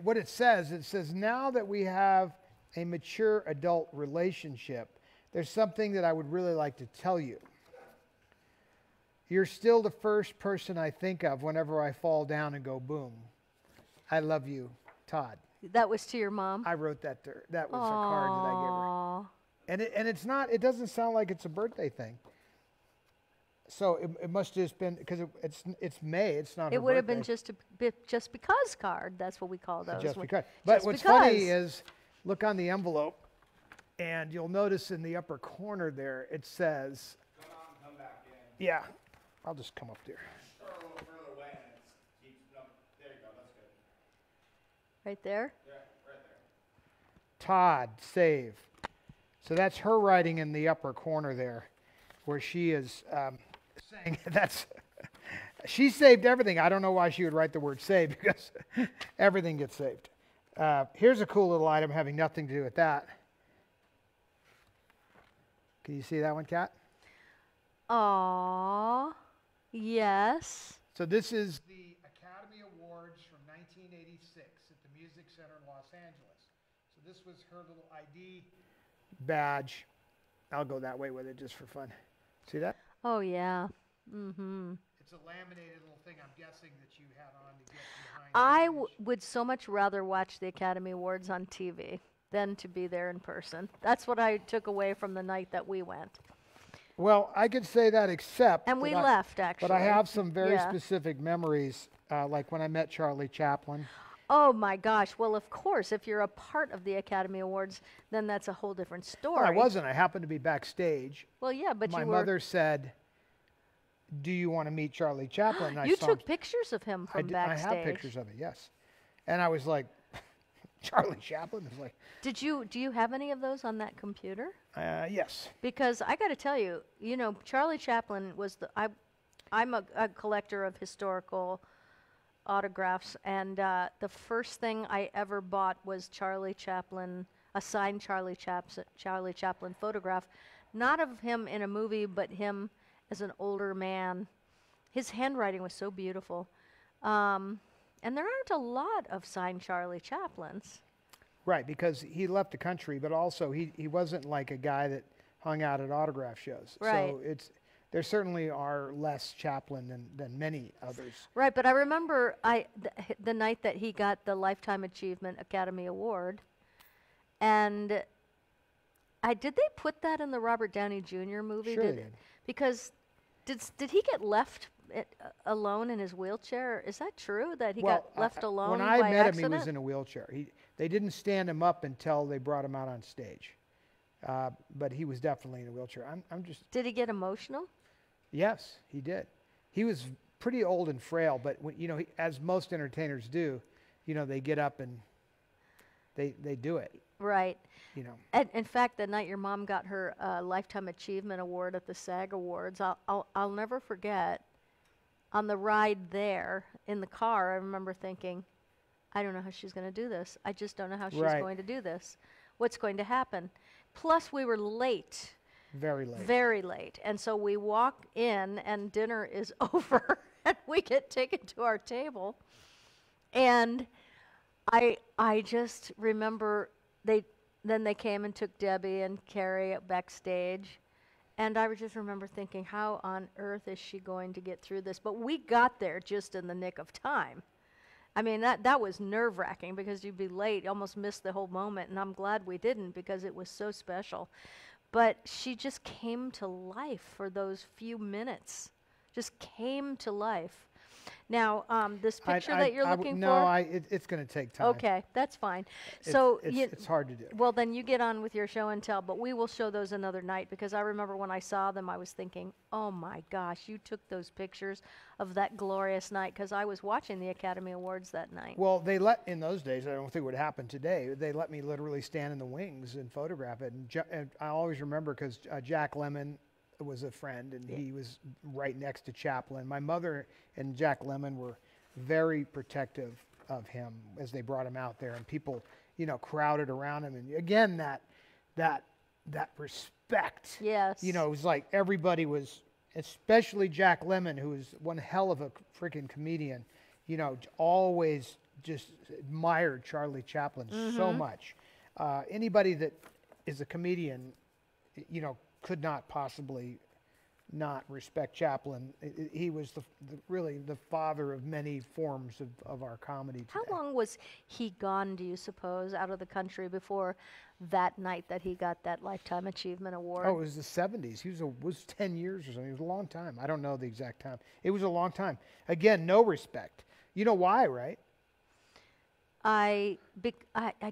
what it says, now that we have a mature adult relationship, there's something that I would really like to tell you. You're still the first person I think of whenever I fall down and go boom. I love you, Todd. That was to your mom? I wrote that to her. That was a card that I gave her. Aww. And it's not, it doesn't sound like it's a birthday thing. So it must have just been because it's May. It's not. It her would have been birthday. just because card. That's what we call those. Just When- because. But just what's because. funny is, look on the envelope, and you'll notice in the upper corner there it says. Come out and come back in. Yeah, I'll just come up there. Start a little further away and it keeps, no, there you go, that's good. Right there. Yeah, right there. Todd, save. So that's her writing in the upper corner there, where she is saying that's. She saved everything. I don't know why she would write the word save because everything gets saved. Here's a cool little item having nothing to do with that. Can you see that one, Kat? Aww. Yes. So this is the Academy Awards from 1986 at the Music Center in Los Angeles. So this was her little ID badge. I'll go that way with it just for fun. See that? Oh yeah. Mm-hmm. It's a laminated little thing I'm guessing that you had on to get behind. I would so much rather watch the Academy Awards on TV than to be there in person. That's what I took away from the night that we went. Well, I could say that except And we that left, actually. But I have some very Yeah. specific memories, like when I met Charlie Chaplin. Oh my gosh. Well, of course, if you're a part of the Academy Awards, then that's a whole different story. Well, I wasn't. I happened to be backstage. Well, yeah, but My you were. mother said, "Do you want to meet Charlie Chaplin?" And You I saw took him. pictures of him from I backstage. have pictures of it, yes. And I was like, Charlie Chaplin is like, Do you have any of those on that computer? yes. Because I got to tell you, Charlie Chaplin was I'm a collector of historical autographs, and the first thing I ever bought was Charlie Chaplin, a signed Charlie Chaplin photograph, not of him in a movie, but him as an older man. His handwriting was so beautiful. And there aren't a lot of signed Charlie Chaplins. Right, because he left the country, but also he wasn't like a guy that hung out at autograph shows. Right. So there certainly are less Chaplin than many others. Right, but I remember the night that he got the Lifetime Achievement Academy Award, and did they put that in the Robert Downey Jr. movie? Sure they did. Because did he get left alone in his wheelchair? Is that true that he got left alone when by I met accident? him, he was in a wheelchair. They didn't stand him up until they brought him out on stage. But he was definitely in a wheelchair. I'm just. Did he get emotional? Yes, he did. He was pretty old and frail, but as most entertainers do, they get up and they do it. Right. And In fact, the night your mom got her Lifetime Achievement Award at the SAG Awards, I'll never forget. On the ride there in the car, I remember thinking, I don't know how she's going to do this. I just don't know how she's Right. going to do this. What's going to happen? Plus, we were late. very late. Very late. And so we walk in, and dinner is over, and we get taken to our table. And I just remember they came and took Debbie and Carrie backstage. And I just remember thinking, how on earth is she going to get through this? But we got there just in the nick of time. I mean, that was nerve-wracking because you'd be late, almost missed the whole moment, and I'm glad we didn't because it was so special. But she just came to life for those few minutes, just came to life. Now, this picture that you're looking for? It's going to take time. Okay, that's fine. It's hard to do. Well, then you get on with your show and tell, but we will show those another night because I remember when I saw them, I was thinking, oh my gosh, you took those pictures of that glorious night because I was watching the Academy Awards that night. Well, in those days, I don't think it would happen today. They let me literally stand in the wings and photograph it. And I always remember because Jack Lemmon was a friend, and he was right next to Chaplin. My mother and Jack Lemmon were very protective of him as they brought him out there, and people, crowded around him. And again, that respect. Yes. It was like everybody was, especially Jack Lemmon, who was one hell of a freaking comedian. Always just admired Charlie Chaplin so much. Anybody that is a comedian, could not possibly not respect Chaplin. He was really the father of many forms of our comedy today. How long was he gone, do you suppose, out of the country before that night that he got that Lifetime Achievement Award? Oh, it was the 70s. He was 10 years or something. It was a long time. I don't know the exact time. It was a long time. Again, no respect. You know why, right? I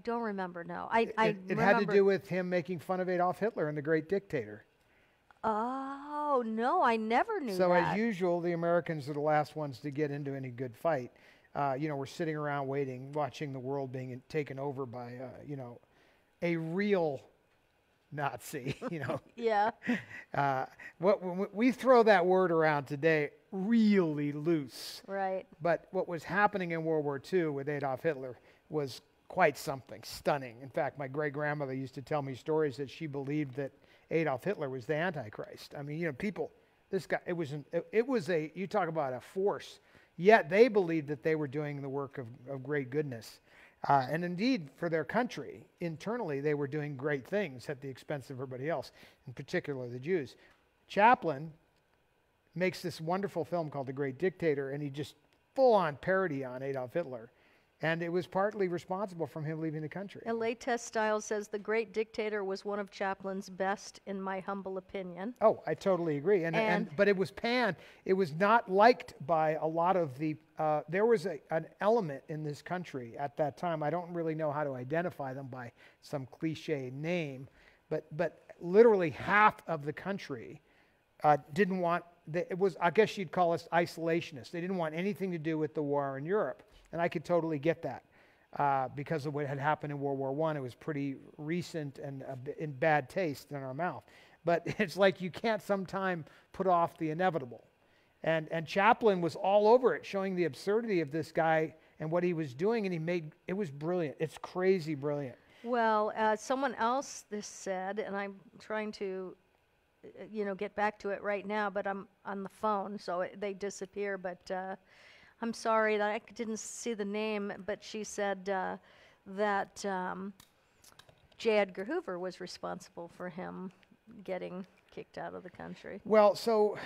don't remember, no. I It had to do with him making fun of Adolf Hitler and the Great Dictator. Oh, no, I never knew So that. as usual, the Americans are the last ones to get into any good fight. We're sitting around waiting, watching the world being taken over by, a real Nazi, Yeah. When we throw that word around today really loose. Right. But what was happening in World War II with Adolf Hitler was quite something, stunning. In fact, my great-grandmother used to tell me stories that she believed that Adolf Hitler was the Antichrist. I mean, this guy, it was you talk about a force, yet they believed that they were doing the work of great goodness. And indeed, for their country, internally, they were doing great things at the expense of everybody else, in particular the Jews. Chaplin makes this wonderful film called The Great Dictator, and he just full-on parody on Adolf Hitler. And it was partly responsible from him leaving the country. LA Test Style says The Great Dictator was one of Chaplin's best, in my humble opinion. Oh, I totally agree. But it was panned. It was not liked by a lot of the. There was an element in this country at that time. I don't really know how to identify them by some cliche name, but literally half of the country didn't want. It was. I guess you'd call us isolationists. They didn't want anything to do with the war in Europe. And I could totally get that because of what had happened in World War I. It was pretty recent and in bad taste in our mouth. But it's like you can't sometime put off the inevitable. And Chaplin was all over it, showing the absurdity of this guy and what he was doing. And it was brilliant. It's crazy brilliant. Well, someone else this said, and I'm trying to, get back to it right now, but I'm on the phone, so they disappear. But I'm sorry that I didn't see the name, but she said that J. Edgar Hoover was responsible for him getting kicked out of the country. Well, so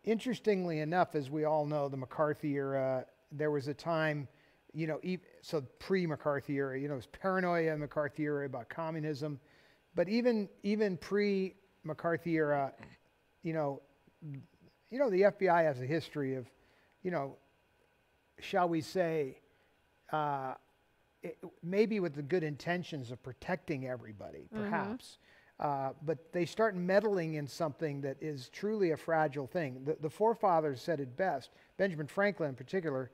interestingly enough, as we all know, the McCarthy era, there was a time, so pre-McCarthy era, it was paranoia in the McCarthy era about communism. But even pre-McCarthy era, the FBI has a history of, shall we say, maybe with the good intentions of protecting everybody, perhaps, but they start meddling in something that is truly a fragile thing. The forefathers said it best. Benjamin Franklin, in particular,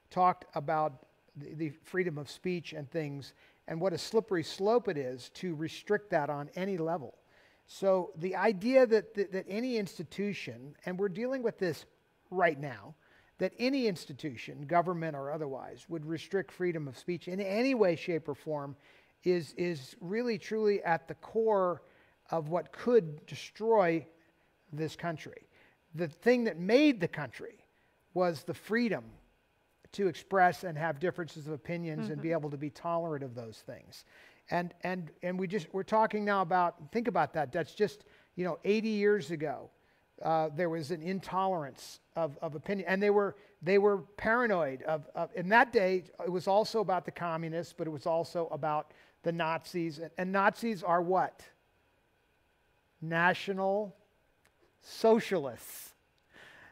talked about the freedom of speech and things, and what a slippery slope it is to restrict that on any level. So the idea that any institution, and we're dealing with this right now, that any institution, government or otherwise, would restrict freedom of speech in any way, shape, or form is really, truly at the core of what could destroy this country. The thing that made the country was the freedom to express and have differences of opinions and be able to be tolerant of those things. And we're talking now about, think about that, that's just, 80 years ago. There was an intolerance of opinion, and they were paranoid of. In that day, it was also about the communists, but it was also about the Nazis. And Nazis are what? National Socialists.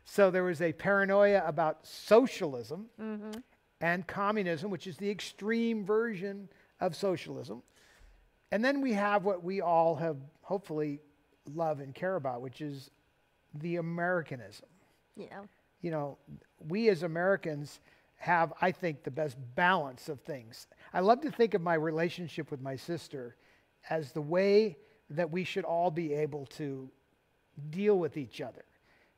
So there was a paranoia about socialism and communism, which is the extreme version of socialism. And then we have what we all have hopefully love and care about, which is the Americanism. Yeah. We as Americans have, I think, the best balance of things. I love to think of my relationship with my sister as the way that we should all be able to deal with each other.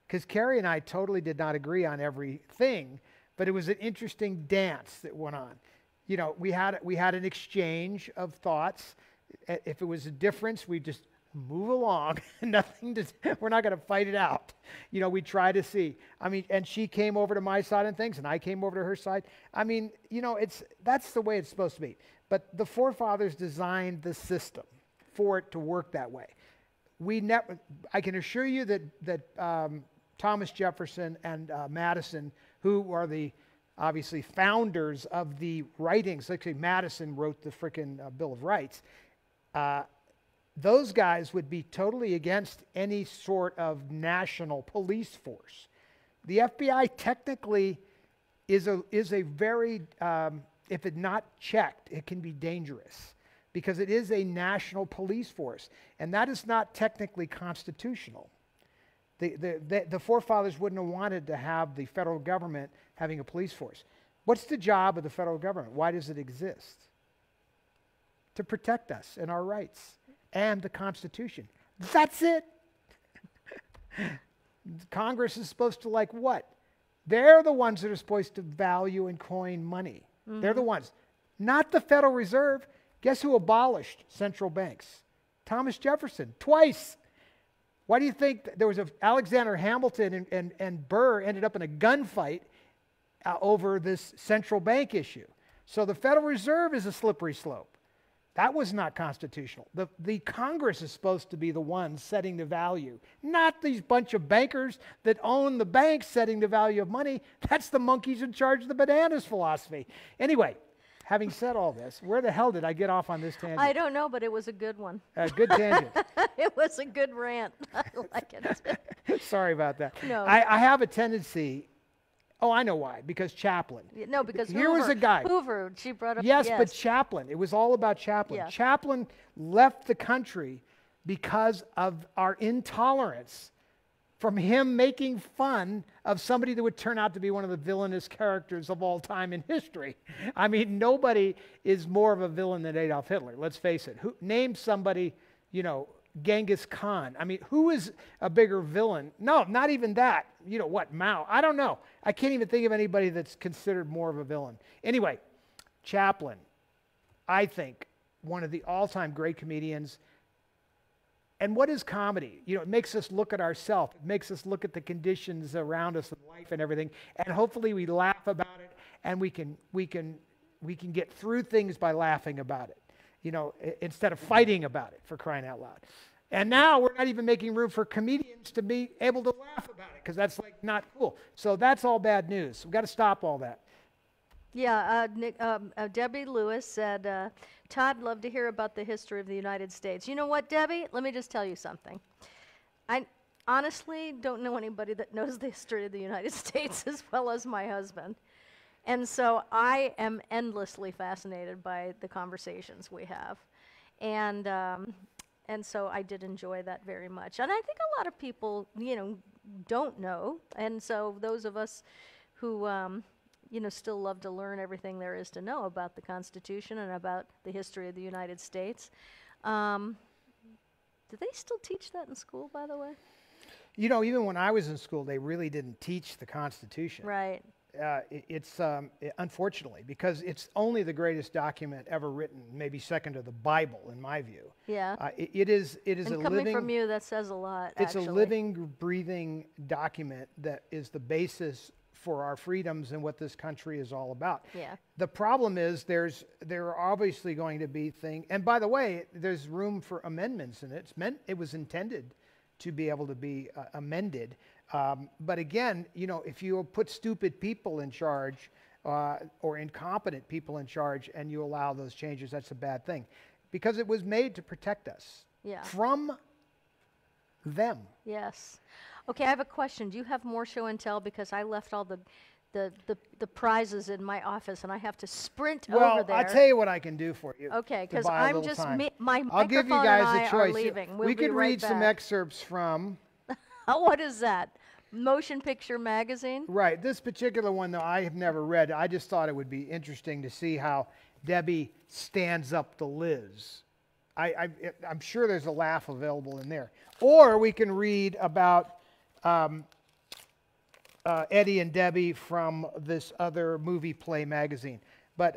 Because Carrie and I totally did not agree on everything, but it was an interesting dance that went on. We had an exchange of thoughts. If it was a difference, we just move along. We're not going to fight it out. We try to see. And she came over to my side and things, and I came over to her side. That's the way it's supposed to be. But the forefathers designed the system for it to work that way. I can assure you that Thomas Jefferson and Madison, who are the obviously founders of the writings, actually Madison wrote the frickin' Bill of Rights, those guys would be totally against any sort of national police force. The FBI technically is a very, if it's not checked, it can be dangerous because it is a national police force, and that is not technically constitutional. The forefathers wouldn't have wanted to have the federal government having a police force. What's the job of the federal government? Why does it exist? To protect us and our rights and the Constitution. That's it. Congress is supposed to like what? They're the ones that are supposed to value and coin money. Mm-hmm. They're the ones. Not the Federal Reserve. Guess who abolished central banks? Thomas Jefferson, twice. Why do you think there was Alexander Hamilton and Burr ended up in a gunfight over this central bank issue? So the Federal Reserve is a slippery slope. That was not constitutional. The Congress is supposed to be the one setting the value, not these bunch of bankers that own the banks setting the value of money. That's the monkeys in charge of the bananas philosophy. Anyway, having said all this, where the hell did I get off on this tangent? I don't know, but it was a good one. A good tangent. It was a good rant. I like it. Sorry about that. No. I have a tendency. Oh, I know why. Because Chaplin. No, because Here Hoover, was a guy. Hoover, she brought up. Yes, but Chaplin. It was all about Chaplin. Yes. Chaplin left the country because of our intolerance from him making fun of somebody that would turn out to be one of the villainous characters of all time in history. I mean, nobody is more of a villain than Adolf Hitler. Let's face it. Name somebody, Genghis Khan. I mean, who is a bigger villain? No, not even that. What, Mao? I don't know. I can't even think of anybody that's considered more of a villain. Anyway, Chaplin, I think, one of the all-time great comedians. And what is comedy? It makes us look at ourselves. It makes us look at the conditions around us in life and everything. And hopefully we laugh about it, and we can get through things by laughing about it. Instead of fighting about it, for crying out loud. And now we're not even making room for comedians to be able to laugh about it because that's not cool. So that's all bad news. We've got to stop all that. Yeah, Debbie Lewis said, Todd, love to hear about the history of the United States. You know what, Debbie? Let me just tell you something. I honestly don't know anybody that knows the history of the United States as well as my husband. And so I am endlessly fascinated by the conversations we have. And so I did enjoy that very much. And I think a lot of people, don't know. And so those of us who, still love to learn everything there is to know about the Constitution and about the history of the United States. Do they still teach that in school, by the way? Even when I was in school, they really didn't teach the Constitution. Right. It's unfortunately, because it's only the greatest document ever written, maybe second to the Bible, in my view. Yeah. It is and a coming living. From you, that says a lot. It's actually. a living, breathing document that is the basis for our freedoms and what this country is all about. Yeah. The problem is there are obviously going to be things, and by the way, there's room for amendments in it. It was intended to be able to be amended. But again, if you put stupid people in charge or incompetent people in charge and you allow those changes, that's a bad thing. Because it was made to protect us from them. Yes. Okay, I have a question. Do you have more show and tell? Because I left all the prizes in my office and I have to sprint over there. Well, I'll tell you what I can do for you. Okay, because I'm just, my I'll give you microphone guys and I a choice. are leaving. We'll we be could right read some back. excerpts from... What is that? Motion Picture Magazine? Right. This particular one, though, I have never read. I just thought it would be interesting to see how Debbie stands up to Liz. I'm sure there's a laugh available in there. Or we can read about Eddie and Debbie from this other movie play magazine. But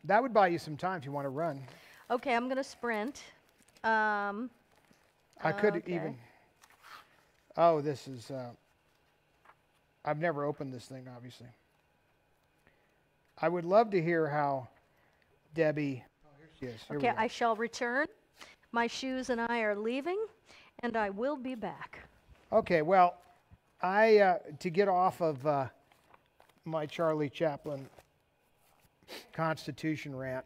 that would buy you some time if you want to run. Okay, I'm going to sprint. I could even... Oh, this is... I've never opened this thing, obviously. I would love to hear how Debbie... Oh, here she is. Here okay, I shall return. My shoes and I are leaving. And I will be back. Okay, well, to get off of my Charlie Chaplin Constitution rant,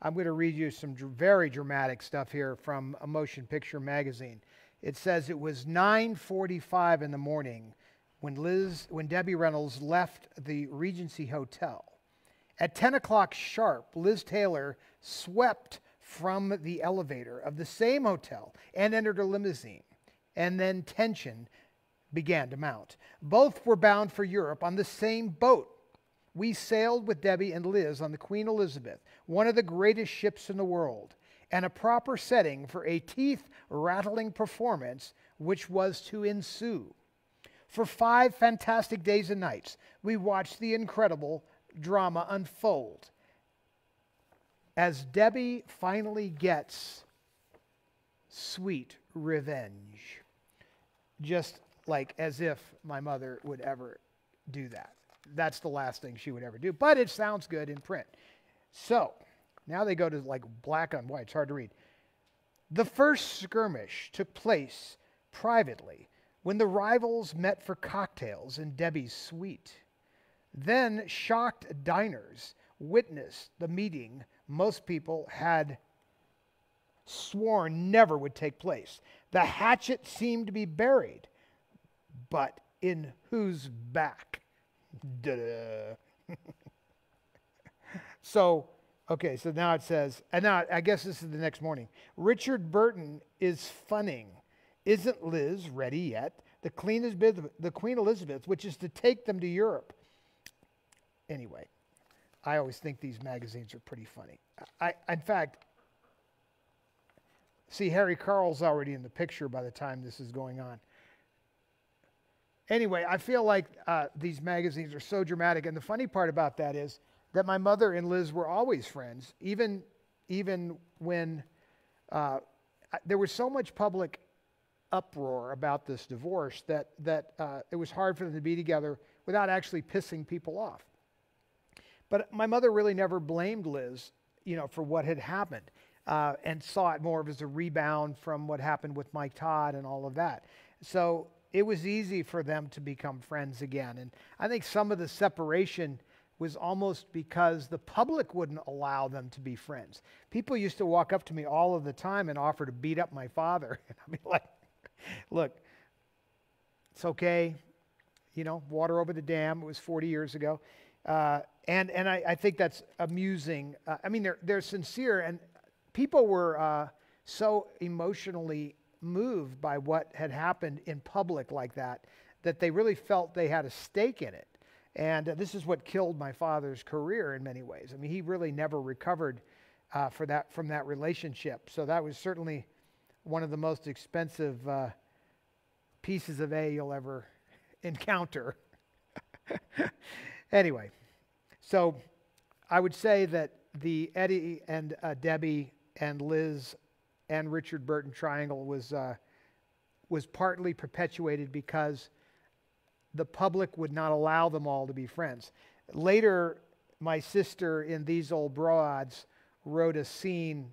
I'm going to read you some very dramatic stuff here from a Motion Picture Magazine. It says it was 9:45 in the morning when Debbie Reynolds left the Regency Hotel. At 10 o'clock sharp, Liz Taylor swept from the elevator of the same hotel and entered a limousine, and then tension began to mount. Both were bound for Europe on the same boat. We sailed with Debbie and Liz on the Queen Elizabeth, one of the greatest ships in the world, and a proper setting for a teeth-rattling performance which was to ensue. For 5 fantastic days and nights, we watched the incredible drama unfold as Debbie finally gets sweet revenge. Just like as if my mother would ever do that. That's the last thing she would ever do. But it sounds good in print. So, now they go to like black on white. It's hard to read. The first skirmish took place privately when the rivals met for cocktails in Debbie's suite. Then shocked diners witnessed the meeting most people had sworn never would take place. The hatchet seemed to be buried, but in whose back? Da-da. So now it says, and now I guess this is the next morning. Richard Burton is funning. Isn't Liz ready yet? The Queen Elizabeth, which is to take them to Europe. Anyway, I always think these magazines are pretty funny. In fact, see, Harry Carl's already in the picture by the time this is going on. Anyway, I feel like these magazines are so dramatic, and the funny part about that is that my mother and Liz were always friends, even when there was so much public uproar about this divorce that it was hard for them to be together without actually pissing people off. But my mother really never blamed Liz, for what had happened, and saw it more as a rebound from what happened with Mike Todd and all of that. So it was easy for them to become friends again. And I think some of the separation was almost because the public wouldn't allow them to be friends. People used to walk up to me all of the time and offer to beat up my father. And I'd be like, look, it's okay. Water over the dam. It was 40 years ago. And I think that's amusing. They're sincere, and people were so emotionally moved by what had happened in public like that they really felt they had a stake in it. And this is what killed my father's career in many ways. He really never recovered from that relationship. So that was certainly one of the most expensive pieces of A you'll ever encounter. Anyway, so I would say that the Eddie and Debbie and Liz and Richard Burton triangle was partly perpetuated because the public would not allow them all to be friends. Later, my sister in These Old Broads wrote a scene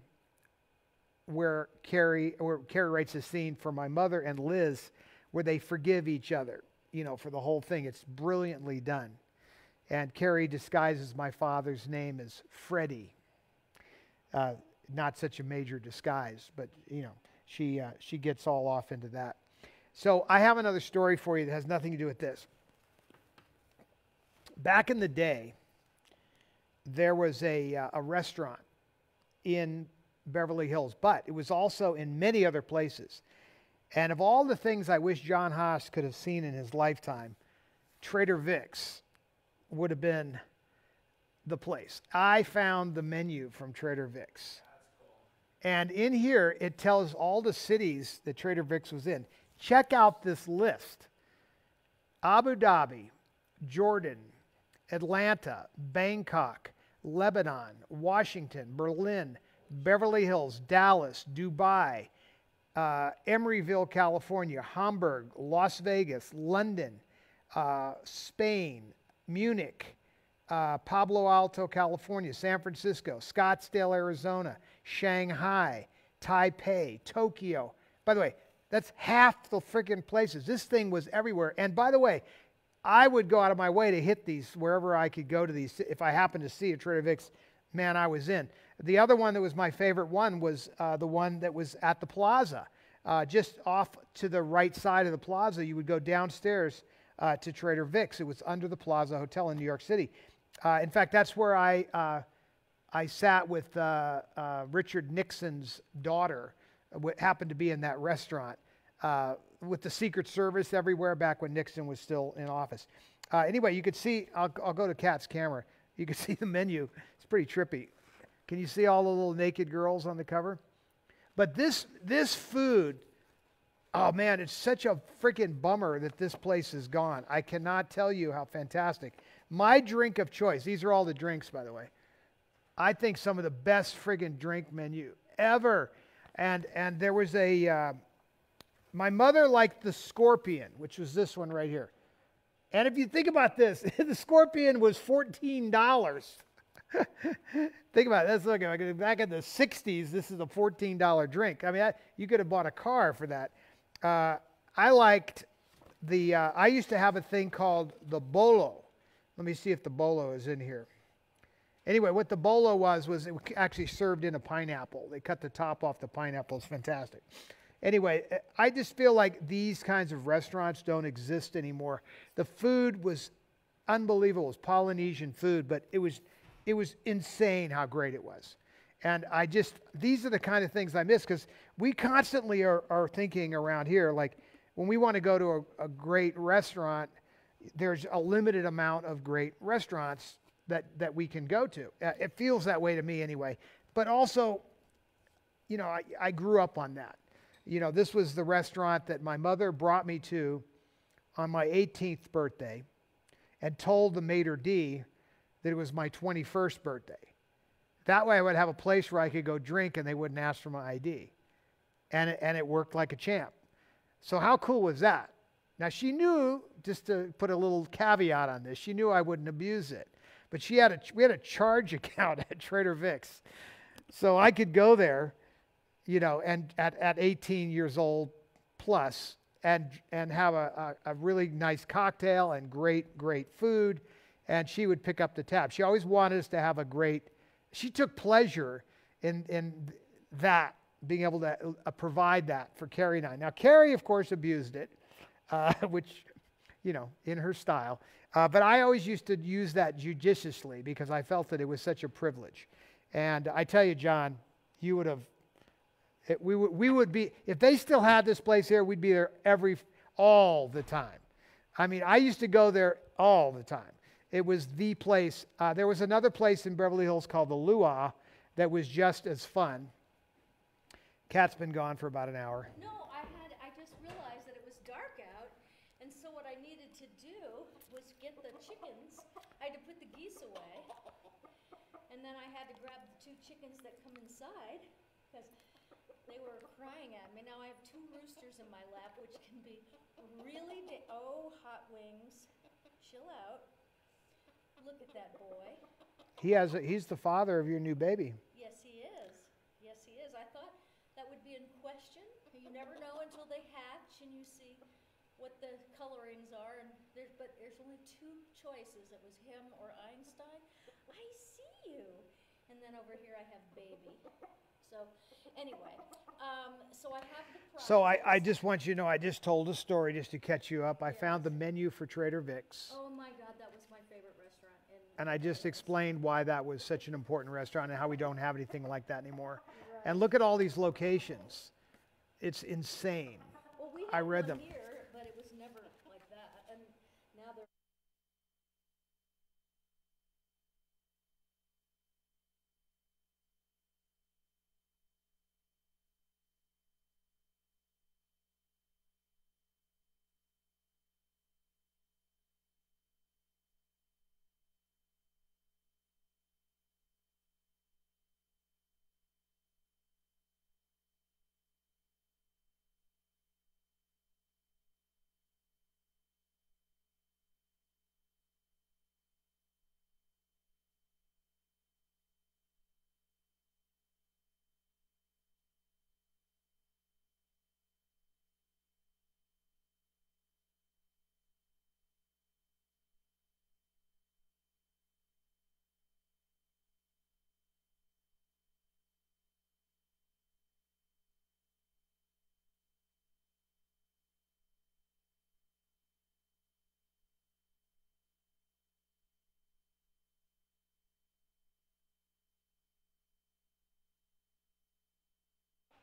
where Carrie writes a scene for my mother and Liz where they forgive each other, for the whole thing. It's brilliantly done. And Carrie disguises my father's name as Freddie. Not such a major disguise, but she gets all off into that. So I have another story for you that has nothing to do with this. Back in the day, there was a restaurant in Beverly Hills, but it was also in many other places. And of all the things I wish John Haas could have seen in his lifetime, Trader Vic's would have been the place. I found the menu from Trader Vic's. And in here, it tells all the cities that Trader Vic's was in. Check out this list. Abu Dhabi, Jordan, Atlanta, Bangkok, Lebanon, Washington, Berlin, Beverly Hills, Dallas, Dubai, Emeryville, California, Hamburg, Las Vegas, London, Spain, Munich, Palo Alto, California, San Francisco, Scottsdale, Arizona, Shanghai, Taipei, Tokyo. By the way, That's half the freaking places. This thing was everywhere. And by the way, I would go out of my way to hit these wherever I could go to these. If I happened to see a Trader Vic's, man, I was in. The other one that was my favorite one was the one that was at the plaza. Just off to the right side of the plaza, you would go downstairs to Trader Vic's. It was under the Plaza Hotel in New York City. In fact, that's where I sat with Richard Nixon's daughter, happened to be in that restaurant, with the Secret Service everywhere back when Nixon was still in office. Anyway, you could see, I'll go to Kat's camera. You can see the menu. It's pretty trippy. Can you see all the little naked girls on the cover? But this food, oh man, it's such a freaking bummer that this place is gone. I cannot tell you how fantastic. My drink of choice, these are all the drinks, by the way. I think some of the best friggin' drink menu ever. And there was my mother liked the Scorpion, which was this one right here. And if you think about this, the Scorpion was $14. Think about it. That's like back in the 60s, this is a $14 drink. I mean, you could have bought a car for that. I liked I used to have a thing called the Bolo. Let me see if the Bolo is in here. Anyway, what the Bolo was it actually served in a pineapple. They cut the top off the pineapple. It's fantastic. Anyway, I just feel like these kinds of restaurants don't exist anymore. The food was unbelievable. It was Polynesian food, but it was insane how great it was. And these are the kind of things I miss, because we constantly are thinking around here, like when we want to go to a great restaurant, there's a limited amount of great restaurants that we can go to. It feels that way to me anyway. But also, I grew up on that. This was the restaurant that my mother brought me to on my 18th birthday and told the maitre d' that it was my 21st birthday. That way I would have a place where I could go drink and they wouldn't ask for my ID. And it worked like a champ. So how cool was that? Now she knew, just to put a little caveat on this, she knew I wouldn't abuse it. But we had a charge account at Trader Vic's. So I could go there, and at 18 years old plus, and have a really nice cocktail and great food, and she would pick up the tab. She always wanted us to have she took pleasure in that, being able to provide that for Carrie and I. Now, Carrie, of course, abused it, which, in her style. But I always used to use that judiciously because I felt that it was such a privilege. And I tell you, John, you would have, we would be, if they still had this place here, we'd be there all the time. I mean, I used to go there all the time. It was the place. There was another place in Beverly Hills called the Luau that was just as fun. Kat's been gone for about an hour. No, I just realized that it was dark out, and so what I needed to do was get the chickens. I had to put the geese away, and then I had to grab the two chickens that come inside, because they were crying at me. Now I have two roosters in my lap, which can be really hot wings. Chill out. Look at that boy. He's the father of your new baby. Yes, he is. Yes, he is. I thought that would be in question. You never know until they hatch and you see what the colorings are. But there's only two choices. It was him or Einstein. I see you. And then over here I have baby. So anyway, so I have the prize. So I just want you to know, I just told a story just to catch you up. I found the menu for Trader Vic's. Oh my God, that was my favorite restaurant. And I just explained why that was such an important restaurant and how we don't have anything like that anymore. Right. And look at all these locations. It's insane. Well, we I read them. Here,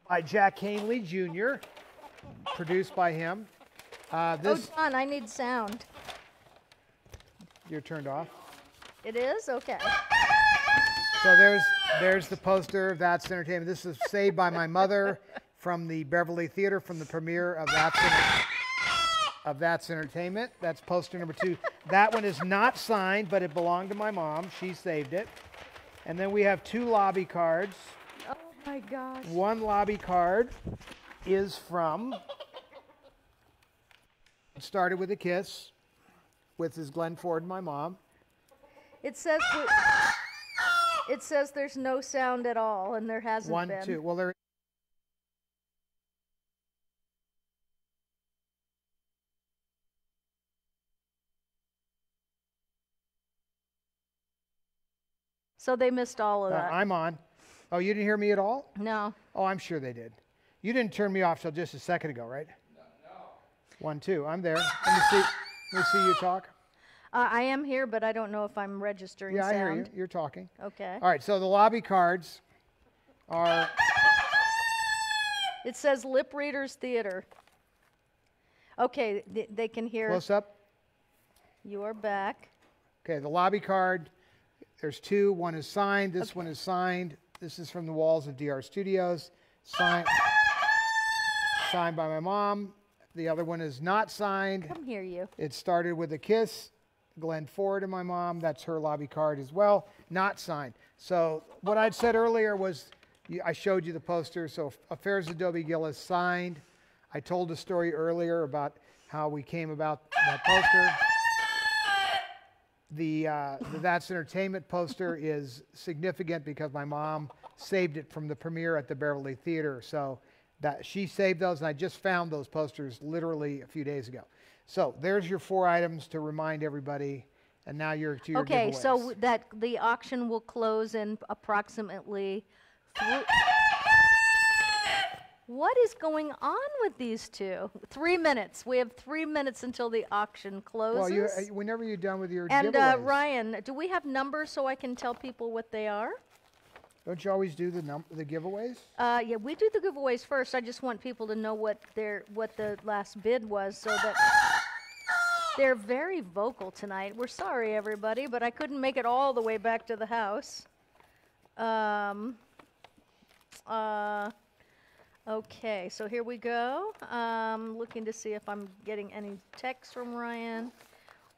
by Jack Hanley Jr., produced by him. This, Oh, John, I need sound. you're turned off. It is? Okay. So there's the poster of That's Entertainment. This is saved by my mother from the Beverly Theater from the premiere of That's Entertainment. That's poster number 2. That one is not signed, but it belonged to my mom. She saved it. And then we have 2 lobby cards. Oh my gosh. One lobby card is from, it started with a kiss, with his Glenn Ford and my mom. It says there's no sound at all, and there hasn't 1, been. 2. Well, there. So they missed all of that. I'm on. Oh, you didn't hear me at all? No. Oh, I'm sure they did. You didn't turn me off till just a second ago, right? No. 1, 2. I'm there. Let me see you talk. I am here, but I don't know if I'm registering Yeah, sound. I hear you. You're talking. Okay. All right, so the lobby cards are. It says Lip Readers Theater. Okay, they can hear. Close up. You are back. Okay, the lobby card, there's 2. One is signed. This one is signed. This is from the walls of DR Studios. Signed by my mom. The other one is not signed. Come here, you. It started with a kiss. Glenn Ford and my mom. That's her lobby card as well. Not signed. So what I'd said earlier was, I showed you the poster. So Affairs of Dobie Gillis signed. I told a story earlier about how we came about that poster. The That's Entertainment poster is significant because my mom saved it from the premiere at the Beverly Theater. So that she saved those, and I just found those posters literally a few days ago. So there's your 4 items to remind everybody, and now you're to your Okay, giveaways. so that the auction will close in approximately. What is going on with these two? 3 minutes. We have 3 minutes until the auction closes. Well, whenever you're done with your and giveaways. Ryan, do we have numbers so I can tell people what they are? Don't you always do the giveaways? Yeah, we do the giveaways first. I just want people to know what the last bid was, so that they're very vocal tonight. We're sorry, everybody, but I couldn't make it all the way back to the house. Okay, so here we go. Looking to see if I'm getting any text from Ryan,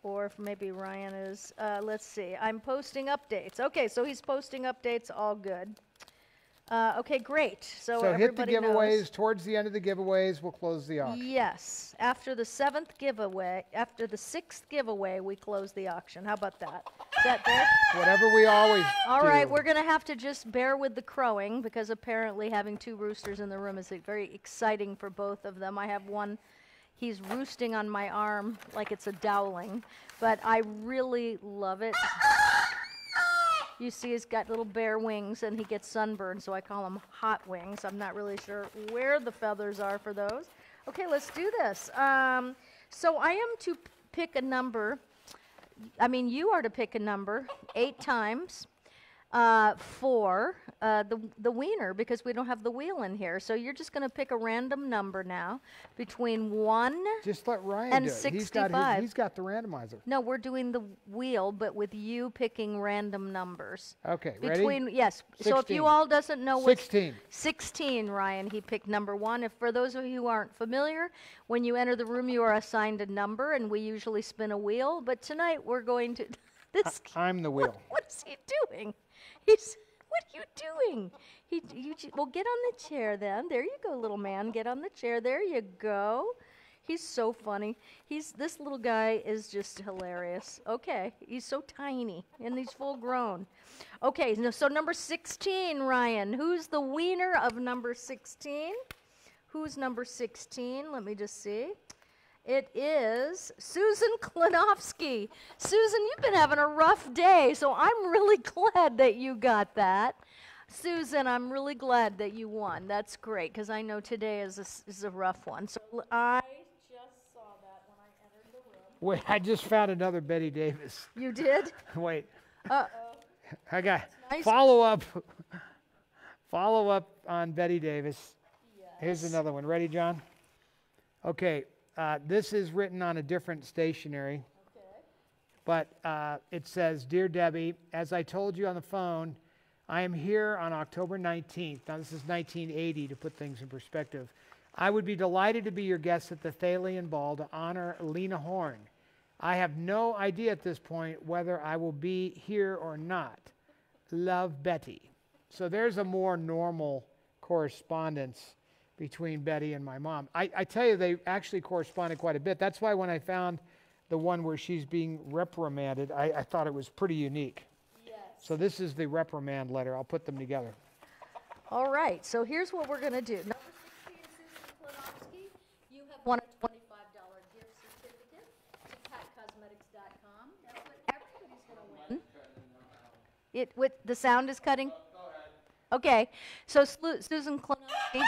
or if maybe Ryan is. Let's see. I'm posting updates. Okay, so he's posting updates. All good. Okay, great. So hit the everybody giveaways. knows. Towards the end of the giveaways, we'll close the auction. Yes. After the 6th giveaway, we close the auction. How about that? Is that fair? Whatever we always All do. right, we're going to have to just bear with the crowing, because apparently having 2 roosters in the room is very exciting for both of them. I have one, he's roosting on my arm like it's a dowling, but I really love it. You see he's got little bare wings, and he gets sunburned, so I call him hot wings. I'm not really sure where the feathers are for those. Okay, let's do this. So I am to pick a number. I mean, you are to pick a number 8 times for the wiener, because we don't have the wheel in here. So you're just going to pick a random number now between 1 Just let Ryan and do it. 65. He's got the randomizer. No, we're doing the wheel, but with you picking random numbers. Okay, ready? Yes. So if 16. you all doesn't know what 16. 16, Ryan, he picked number 1. If for those of you who aren't familiar, when you enter the room, you are assigned a number, and we usually spin a wheel. But tonight we're going to. This. I'm the wheel. What is he doing? What are you doing? Well, get on the chair then. There you go, little man. Get on the chair. There you go. He's so funny. This little guy is just hilarious. Okay, he's so tiny, and he's full grown. Okay, so number 16, Ryan. Who's the wiener of number 16? Who's number 16? Let me just see. It is Susan Klinowski. Susan, you've been having a rough day, so I'm really glad that you got that. Susan, I'm really glad that you won. That's great, because I know today is a rough one. So I just saw that when I entered the room. Wait, I just found another Betty Davis. You did? Wait. Uh-oh. I got Nice. follow up on Betty Davis. Here's another one. Ready, John? Okay. This is written on a different stationery. Okay. But it says, Dear Debbie, as I told you on the phone, I am here on October 19th. Now, this is 1980 to put things in perspective. I would be delighted to be your guest at the Thalian Ball to honor Lena Horne. I have no idea at this point whether I will be here or not. Love, Betty. So there's a more normal correspondence between Betty and my mom. I tell you, they actually corresponded quite a bit. That's why when I found the one where she's being reprimanded, I thought it was pretty unique. Yes. So this is the reprimand letter. I'll put them together. All right, so here's what we're going to do. Number 16, Susan Klonowski, you have won a $25 gift certificate to catcosmetics.com. That's what everybody's going to win. The sound is cutting? Go ahead. Okay, so Susan Klonowski,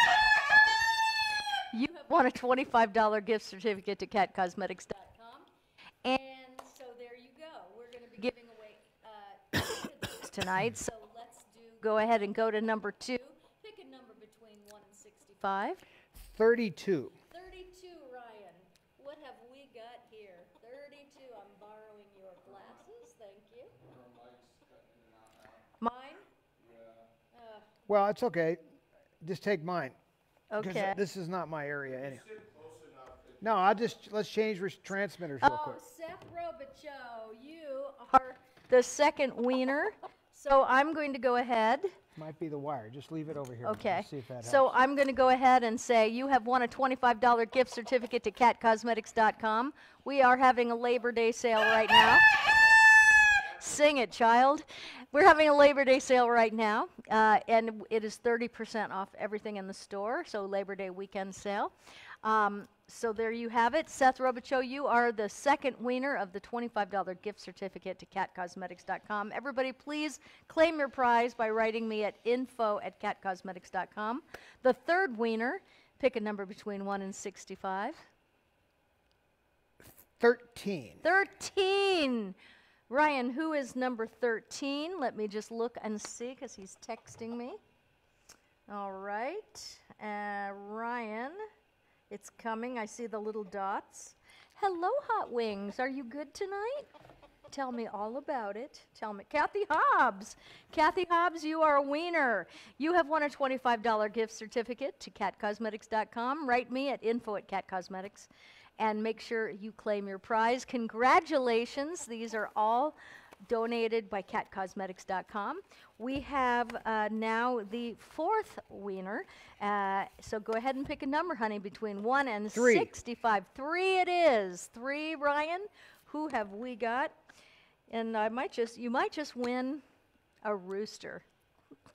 you have won a $25 gift certificate to catcosmetics.com. And so there you go. We're going to be giving away tonight. So let's go ahead and go to number 2. Pick a number between 1 and 65. 32. 32, Ryan. What have we got here? 32. I'm borrowing your glasses. Thank you. Mine? Well, it's okay. Just take mine. Because Okay. this is not my area anyway. No, let's change transmitters real quick. Seth Robichaux, you are the second wiener. So I'm going to go ahead. Might be the wire. Just leave it over here. Okay. Let's see if that helps. So I'm going to go ahead and say you have won a $25 gift certificate to catcosmetics.com. We are having a Labor Day sale right now. Sing it, child. We're having a Labor Day sale right now, and it is 30% off everything in the store, so Labor Day weekend sale. So there you have it. Seth Robichaux, you are the second winner of the $25 gift certificate to catcosmetics.com. Everybody, please claim your prize by writing me at info@catcosmetics.com. The third winner, pick a number between 1 and 65. 13. 13. Ryan, who is number 13? Let me just look and see because he's texting me. All right. Ryan, it's coming. I see the little dots. Hello, Hot Wings. Are you good tonight? Tell me all about it. Tell me. Kathy Hobbs. Kathy Hobbs, you are a wiener. You have won a $25 gift certificate to catcosmetics.com. Write me at info@catcosmetics. And make sure you claim your prize. Congratulations. These are all donated by catcosmetics.com. We have now the fourth wiener. So go ahead and pick a number, honey, between 1 and 65. 3 it is. 3, Ryan. Who have we got? And you might just win a rooster.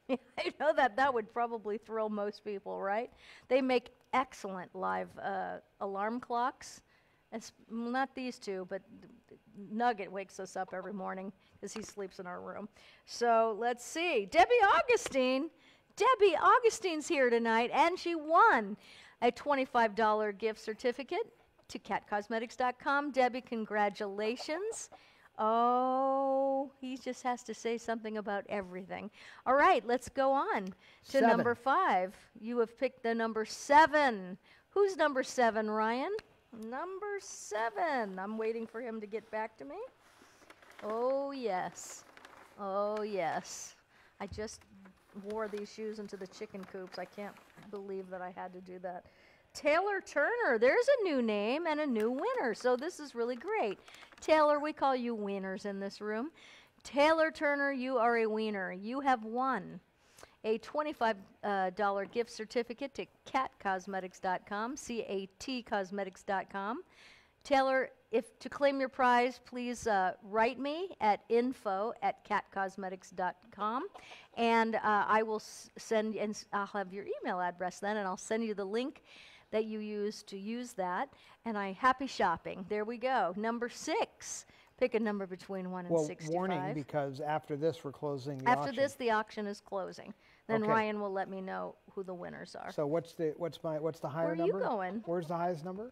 I know that would probably thrill most people, right? They make excellent live alarm clocks. Not these two, but Nugget wakes us up every morning because he sleeps in our room. So let's see. Debbie Augustine. Debbie Augustine's here tonight, and she won a $25 gift certificate to catcosmetics.com. Debbie, congratulations. Oh, he just has to say something about everything. All right, let's go on to number 5. You have picked the number 7. Who's number 7, Ryan? Number 7. I'm waiting for him to get back to me. Oh, yes. Oh, yes. I just wore these shoes into the chicken coops. I can't believe that I had to do that. Taylor Turner. There's a new name and a new winner, so this is really great. Taylor, we call you wieners in this room. Taylor Turner, you are a wiener. You have won a $25 gift certificate to catcosmetics.com, catcosmetics.com. Taylor, to claim your prize, please write me at info@catcosmetics.com, and I will send, and I'll have your email address then, and I'll send you the link that you use to use that. And happy shopping. There we go. Number 6. Pick a number between 1 and 65. Warning, because after this we're closing the auction. After this, the auction is closing. Then Okay. Ryan will let me know who the winners are. So what's the higher Where number? are you going? Where's the highest number?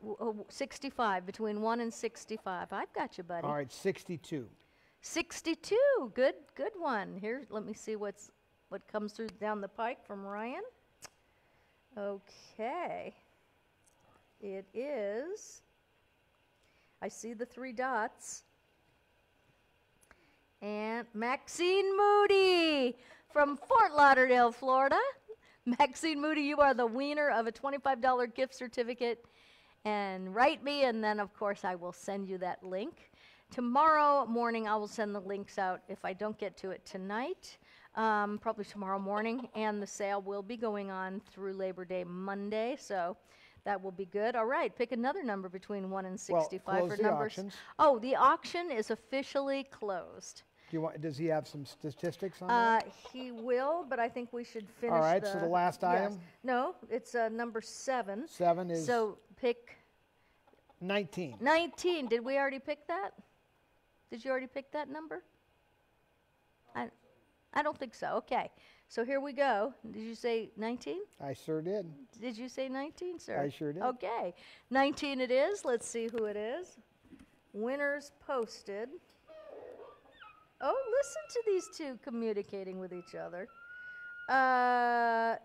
65, between 1 and 65. I've got you, buddy. All right, 62. 62. Good one. Here, let me see what comes through down the pike from Ryan. Okay. It is, I see the 3 dots. And Maxine Moody from Fort Lauderdale, Florida. Maxine Moody, you are the winner of a $25 gift certificate. And write me, and then, of course, I will send you that link. Tomorrow morning, I will send the links out if I don't get to it tonight. Probably tomorrow morning. And the sale will be going on through Labor Day Monday, so that will be good. All right, pick another number between 1 and 65 close for the numbers. auctions. Oh, the auction is officially closed. Does he have some statistics on that? He will, but I think we should finish. All right, so the last item? No, it's number 7. 7 is So pick 19. 19. Did we already pick that? Did you already pick that number? I don't think so. Okay. So here we go. Did you say 19? I sure did. Did you say 19, sir? I sure did. Okay. 19 it is. Let's see who it is. Winners posted. Oh, listen to these two communicating with each other. Anna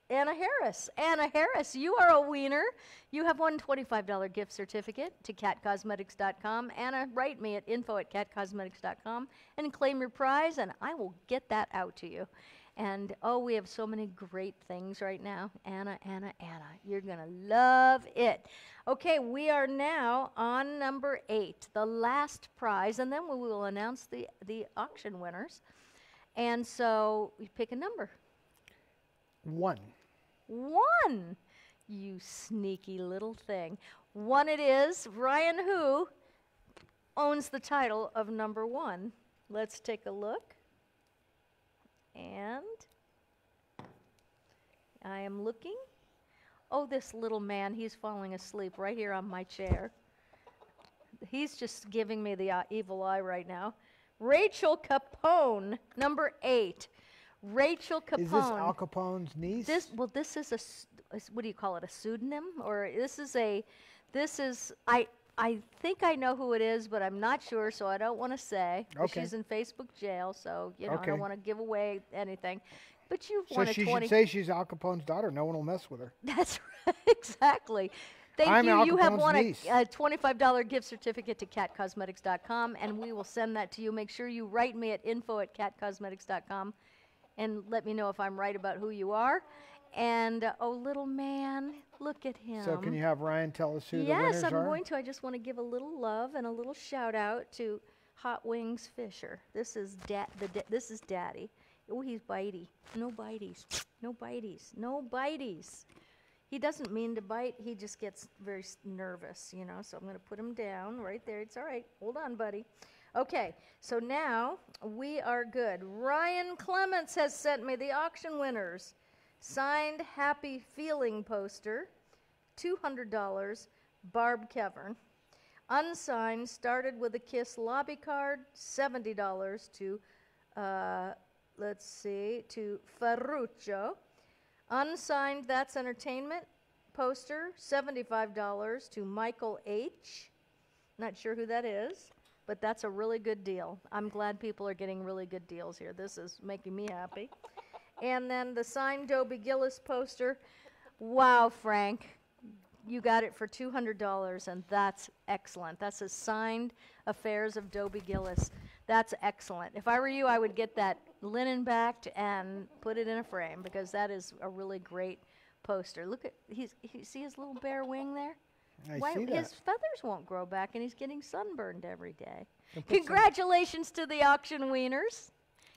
Harris. Anna Harris, you are a wiener. You have won $25 gift certificate to catcosmetics.com. Anna, write me at info@catcosmetics.com and claim your prize, and I will get that out to you. And, oh, we have so many great things right now. Anna, Anna, Anna, you're going to love it. Okay, we are now on number 8, the last prize, and then we will announce the auction winners. And so you pick a number. 1. 1. You sneaky little thing. 1 it is. Ryan who owns the title of number 1. Let's take a look. And I am looking. Oh, this little man, he's falling asleep right here on my chair. He's just giving me the evil eye right now. Rachel Capone, number 8. Rachel Capone. Is this Al Capone's niece? This is a, what do you call it, a pseudonym? Or I think I know who it is, but I'm not sure, so I don't want to say. Okay. She's in Facebook jail, so, I Okay. don't want to give away anything. But you've So won a she 20. should say she's Al Capone's daughter. No one will mess with her. That's right, exactly. Thank I'm you. Al You have Capone's won a niece. $25 gift certificate to catcosmetics.com, and we will send that to you. Make sure you write me at info@catcosmetics.com and let me know if I'm right about who you are. And, oh, little man, look at him. So can you have Ryan tell us who the Yes, winners I'm are? going to. I just want to give a little love and a little shout out to Hot Wings Fisher. This is this is Daddy. Oh, he's bitey. No biteys. No biteys. No biteys. He doesn't mean to bite. He just gets very nervous, So I'm going to put him down right there. It's all right. Hold on, buddy. Okay, so now we are good. Ryan Clements has sent me the auction winners. Signed Happy Feeling poster, $200, Barb Kevern. Unsigned Started with a Kiss lobby card, $70 to, to Ferruccio. Unsigned That's Entertainment poster, $75 to Michael H. Not sure who that is, but that's a really good deal. I'm glad people are getting really good deals here. This is making me happy. And then the signed Dobie Gillis poster. Wow, Frank, you got it for $200, and that's excellent. That's a signed Affairs of Dobie Gillis. That's excellent. If I were you, I would get that linen backed and put it in a frame, because that is a really great poster. Look at, see his little bare wing there? I see that. His feathers won't grow back, and he's getting sunburned every day. Congratulations to the auction wieners.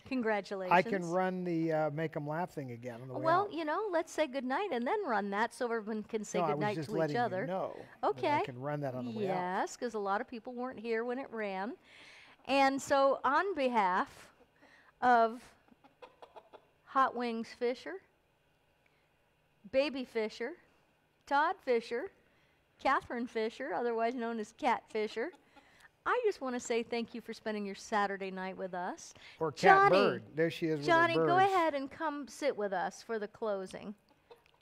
Congratulations. I can run the make 'em laugh thing again on the way Well, out. let's say goodnight and then run that so everyone can say No, I was goodnight just to each letting other. you know Okay. that I can run that on the way out. Yes, because a lot of people weren't here when it ran. And so on behalf of Hot Wings Fisher, Baby Fisher, Todd Fisher, Catherine Fisher, otherwise known as Cat Fisher, I just want to say thank you for spending your Saturday night with us. Or Cat Johnny, Bird. There she is with Johnny, her go birds. ahead and come sit with us for the closing.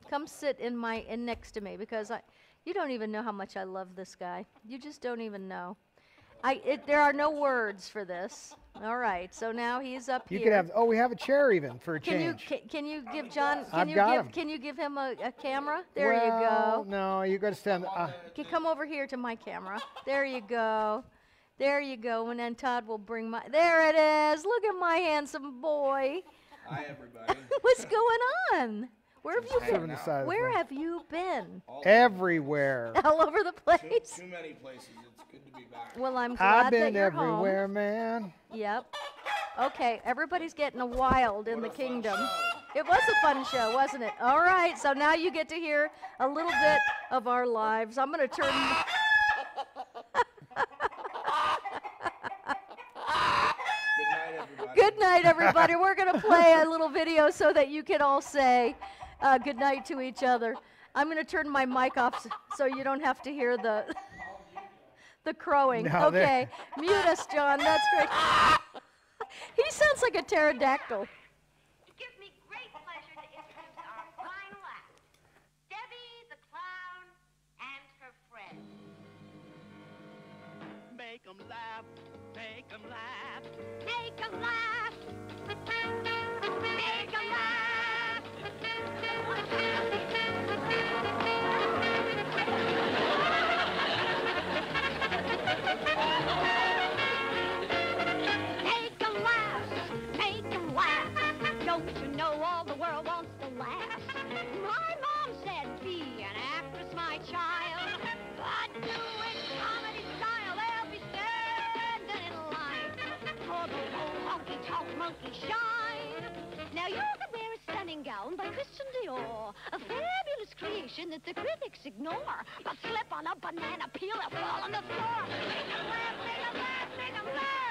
Come sit in next to me, because you don't even know how much I love this guy. You just don't even know. There are no words for this. All right, so now he's up You here. could have. Oh, we have a chair even for a Can you change. can you give John? I've got him. Can you give him a camera? There well, you go. No, you got to stand. Okay, come over here to my camera. There you go. There you go. And then Todd will bring my. There it is. Look at my handsome boy. Hi, everybody. What's going on? Where have you Sort of been? the side of the Where thing. have you been? Everywhere. All over the place. Too many places. It's good to be back. Well, I'm glad I've been that you're everywhere, home. man. Yep. Okay, everybody's getting a wild in the kingdom. It was a fun show, wasn't it? All right, so now you get to hear a little bit of our lives. I'm going to turn. Good night, everybody. Good night, everybody. We're going to play a little video so that you can all say good night to each other. I'm going to turn my mic off so you don't have to hear the crowing. No, Okay, mute us, John. That's great. He sounds like a pterodactyl. It gives me great pleasure to introduce our final act, Debbie the Clown and her friends. Make 'em laugh, make 'em laugh. Make 'em laugh. Make 'em laugh. Make 'em laugh. Make 'em laugh. Don't you know all the world wants to laugh? My mom said, be an actress, my child. But do it comedy style. They'll be standing in line for the whole honky-tonk monkey shine. Now you can wear a stunning gown by Christian Dior, a fabulous creation that the critics ignore. But slip on a banana peel and fall on the floor. Make 'em laugh, make 'em laugh, make 'em laugh.